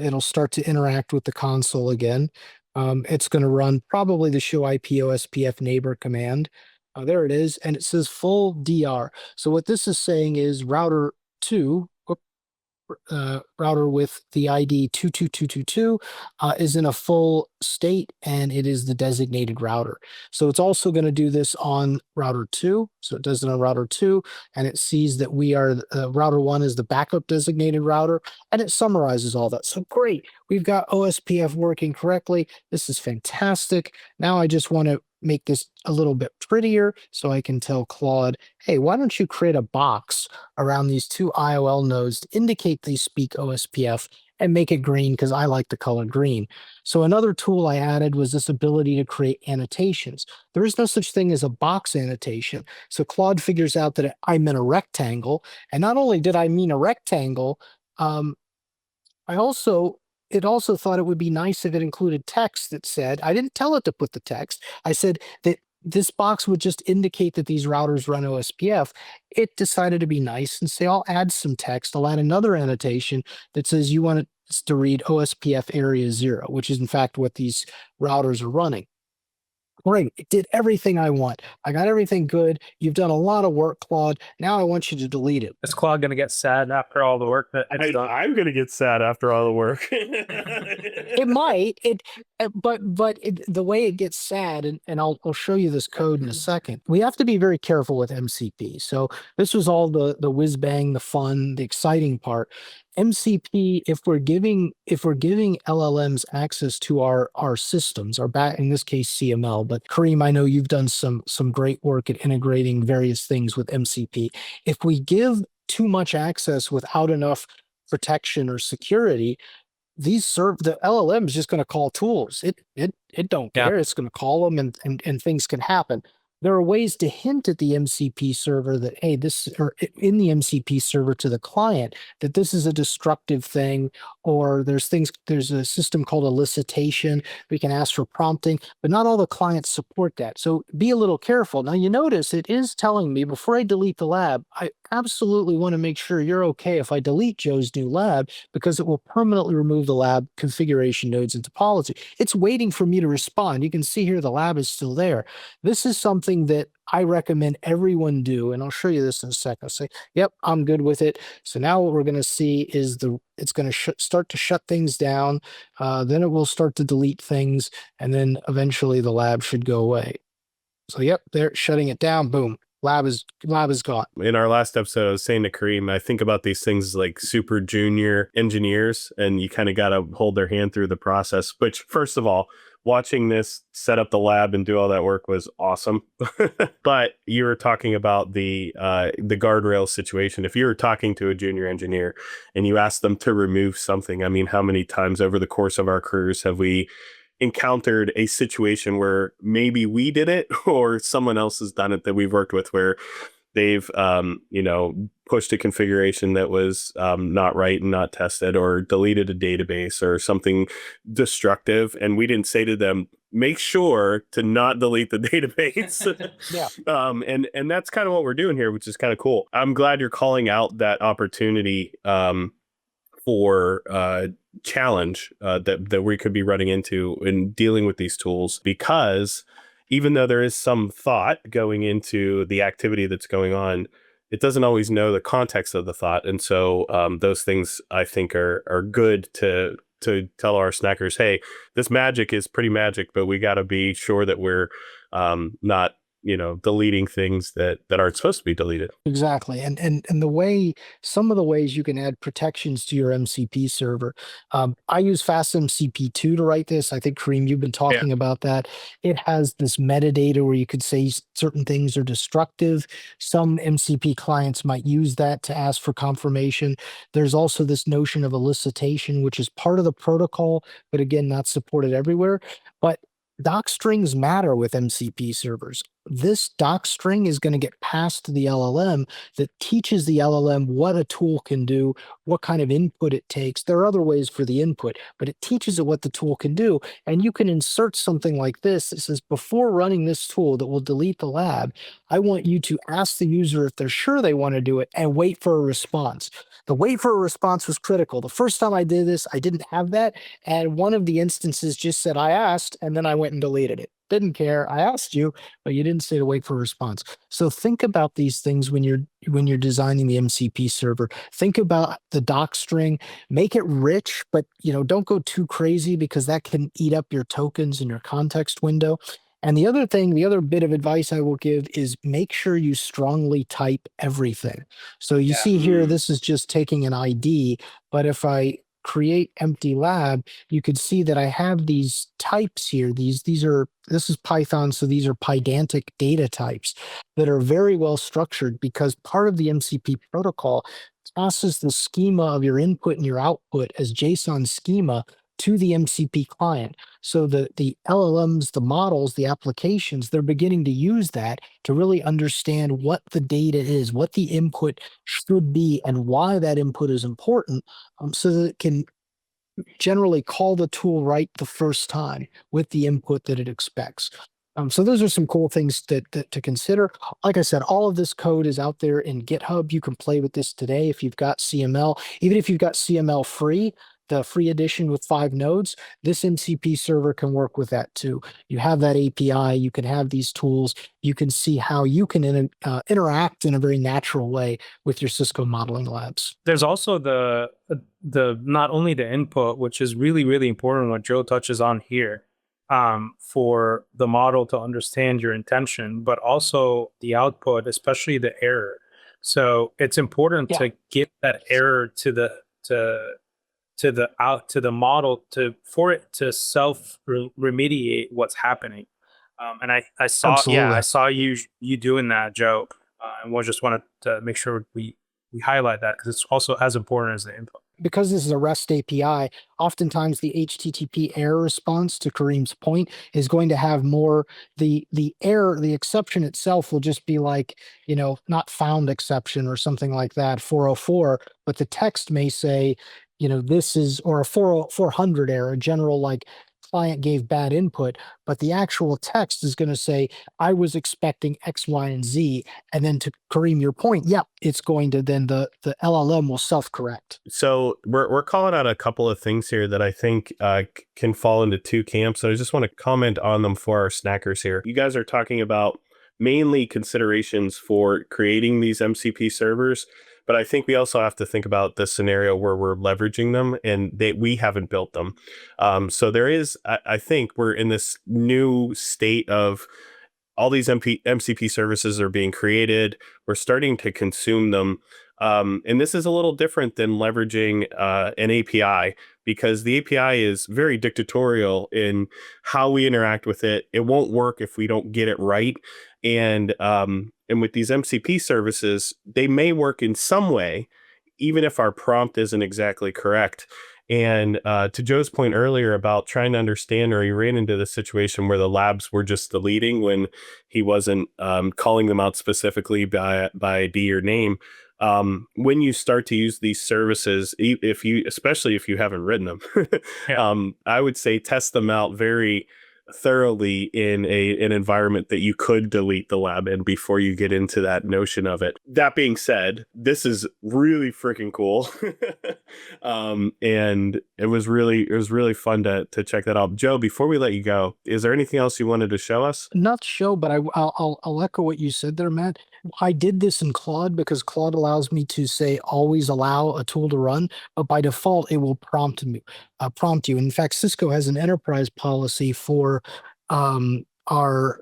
it'll start to interact with the console again. It's going to run probably the show IP OSPF neighbor command. There it is, and it says full DR. So what this is saying is router 2, router with the ID 22222 is in a full state, and it is the designated router. So it's also going to do this on router 2. So it does it on router 2, and it sees that we are router 1 is the backup designated router, and it summarizes all that. So great, we've got OSPF working correctly. This is fantastic. Now I just want to make this a little bit prettier, so I can tell Claude, hey, why don't you create a box around these two IOL nodes to indicate they speak OSPF, and make it green because I like the color green. So another tool I added was this ability to create annotations. There is no such thing as a box annotation. So Claude figures out that I meant a rectangle. And not only did I mean a rectangle, it also thought it would be nice if it included text that said, I didn't tell it to put the text. I said that this box would just indicate that these routers run OSPF. It decided to be nice and say, I'll add some text. I'll add another annotation that says you want it to read OSPF area 0, which is in fact what these routers are running. Great, it did everything I want. I got everything good. You've done a lot of work, Claude. Now I want you to delete it. Is Claude going to get sad after all the work that it's done? I'm going to get sad after all the work. It might. But the way it gets sad, and I'll show you this code in a second. We have to be very careful with MCP. So this was all the whiz bang, the fun, the exciting part. MCP, if we're giving LLMs access to our systems, in this case CML, but Kareem, I know you've done some great work at integrating various things with MCP. If we give too much access without enough protection or security, the LLM is just going to call tools. It don't care. It's going to call them, and things can happen. There are ways to hint at the MCP server that, hey, in the MCP server to the client, that this is a destructive thing, or there's a system called elicitation. We can ask for prompting, but not all the clients support that. So be a little careful. Now you notice it is telling me before I delete the lab, absolutely want to make sure you're okay if I delete Joe's new lab, because it will permanently remove the lab configuration nodes and topology. It's waiting for me to respond. You can see here the lab is still there. This is something that I recommend everyone do, and I'll show you this in a sec. I'll say, yep, I'm good with it. So now what we're going to see is it's going to start to shut things down. Then it will start to delete things, and then eventually the lab should go away. So yep, they're shutting it down. Boom. Lab is gone. In our last episode, I was saying to Kareem, I think about these things like super junior engineers, and you kind of got to hold their hand through the process, which, first of all, watching this set up the lab and do all that work was awesome. But you were talking about the guardrail situation. If you were talking to a junior engineer and you asked them to remove something, I mean, how many times over the course of our careers have we encountered a situation where maybe we did it or someone else has done it that we've worked with, where they've pushed a configuration that was not right and not tested, or deleted a database or something destructive, and we didn't say to them, make sure to not delete the database. Yeah. And that's kind of what we're doing here, which is kind of cool. I'm glad you're calling out that opportunity for challenge that we could be running into in dealing with these tools, because even though there is some thought going into the activity that's going on, it doesn't always know the context of the thought. And so those things, I think, are good to tell our snackers, hey, this magic is pretty magic, but we got to be sure that we're not deleting things that aren't supposed to be deleted. Exactly. And some of the ways you can add protections to your MCP server. I use FastMCP2 to write this. I think, Kareem, you've been talking about that. It has this metadata where you could say certain things are destructive. Some MCP clients might use that to ask for confirmation. There's also this notion of elicitation, which is part of the protocol, but again, not supported everywhere. But doc strings matter with MCP servers. This doc string is going to get passed to the LLM that teaches the LLM what a tool can do, what kind of input it takes. There are other ways for the input, but it teaches it what the tool can do. And you can insert something like this that says, before running this tool that will delete the lab, I want you to ask the user if they're sure they want to do it and wait for a response. The wait for a response was critical. The first time I did this, I didn't have that. And one of the instances just said, I asked, and then I went and deleted it. Didn't care. I asked you, but you didn't say to wait for a response. So think about these things when you're designing the MCP server. Think about the doc string. Make it rich, but don't go too crazy, because that can eat up your tokens in your context window. And the other bit of advice I will give is make sure you strongly type everything. So you see here, this is just taking an ID, but if I create empty lab, you could see that I have these types here. This is Python, so these are Pydantic data types that are very well structured, because part of the MCP protocol passes the schema of your input and your output as JSON schema to the MCP client. So the LLMs, the models, the applications, they're beginning to use that to really understand what the data is, what the input should be, and why that input is important, so that it can generally call the tool right the first time with the input that it expects. So those are some cool things to consider. Like I said, all of this code is out there in GitHub. You can play with this today if you've got CML. Even if you've got CML free, the free edition with 5 nodes, this MCP server can work with that too. You have that API, you can have these tools, you can see how you can interact in a very natural way with your Cisco Modeling Labs. There's also the not only the input, which is really, really important, what Joe touches on here, for the model to understand your intention, but also the output, especially the error. So it's important to give that error to the model for it to self remediate what's happening. And I saw you doing that, Joe, and we just wanted to make sure we highlight that, because it's also as important as the input. Because this is a REST API, oftentimes the HTTP error response, to Kareem's point, is going to have more, the error, the exception itself will just be like, not found exception or something like that, 404, but the text may say, this is, or a 400 error, general like client gave bad input, but the actual text is going to say, I was expecting X, Y, and Z. And then to Kareem, your point, yep, it's going to then the LLM will self-correct. So we're calling out a couple of things here that I think can fall into two camps. So I just want to comment on them for our snackers here. You guys are talking about mainly considerations for creating these MCP servers, but I think we also have to think about the scenario where we're leveraging them and we haven't built them. So there is, I think we're in this new state of all these MCP services are being created. We're starting to consume them. And this is a little different than leveraging an API, because the API is very dictatorial in how we interact with it. It won't work if we don't get it right. And with these MCP services, they may work in some way, even if our prompt isn't exactly correct. And to Joe's point earlier about trying to understand, or he ran into the situation where the labs were just deleting when he wasn't calling them out specifically by ID or name. When you start to use these services, especially if you haven't written them, I would say test them out very thoroughly in an environment that you could delete the lab in before you get into that notion of it. That being said, this is really freaking cool. And it was really fun to check that out. Joe, before we let you go, is there anything else you wanted to show us? Not show, but I'll echo what you said there, Matt. I did this in Claude because Claude allows me to say always allow a tool to run, but by default it will prompt you. In fact, Cisco has an enterprise policy for our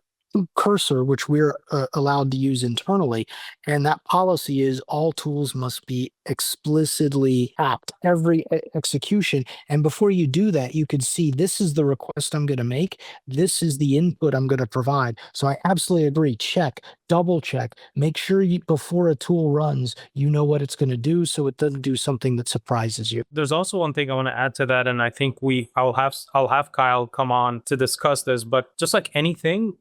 cursor, which we're allowed to use internally, and that policy is all tools must be explicitly capped every execution. And before you do that, you could see this is the request I'm going to make, this is the input I'm going to provide. So I absolutely agree. Check, double check, make sure before a tool runs, you know what it's going to do, so it doesn't do something that surprises you. There's also one thing I want to add to that, and I think I'll have Kyle come on to discuss this. But just like anything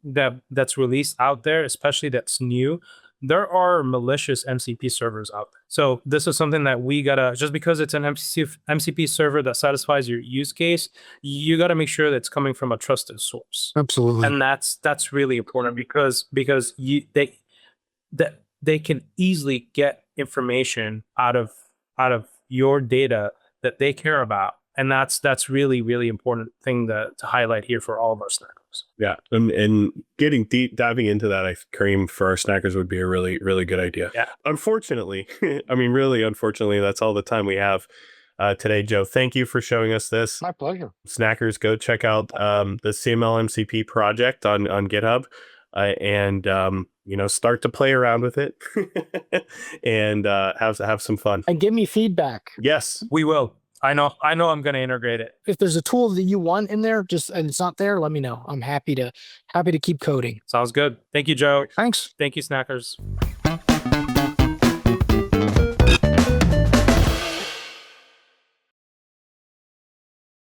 that's released out there, especially that's new, there are malicious MCP servers out there. So this is something that we gotta, just because it's an MCP server that satisfies your use case, you gotta make sure that it's coming from a trusted source. Absolutely. And that's really important because they can easily get information out of your data that they care about. And that's really, really important thing to highlight here for all of our snackers. Yeah, and getting diving into that, Kareem, for our snackers would be a really, really good idea. Yeah. Unfortunately, really unfortunately, that's all the time we have today. Joe, thank you for showing us this. My pleasure. Snackers, go check out the CML MCP project on GitHub. And start to play around with it and have some fun. And give me feedback. Yes, we will. I know I'm going to integrate it. If there's a tool that you want in there, and it's not there, let me know. I'm happy to keep coding. Sounds good. Thank you, Joe. Thanks. Thank you, snackers.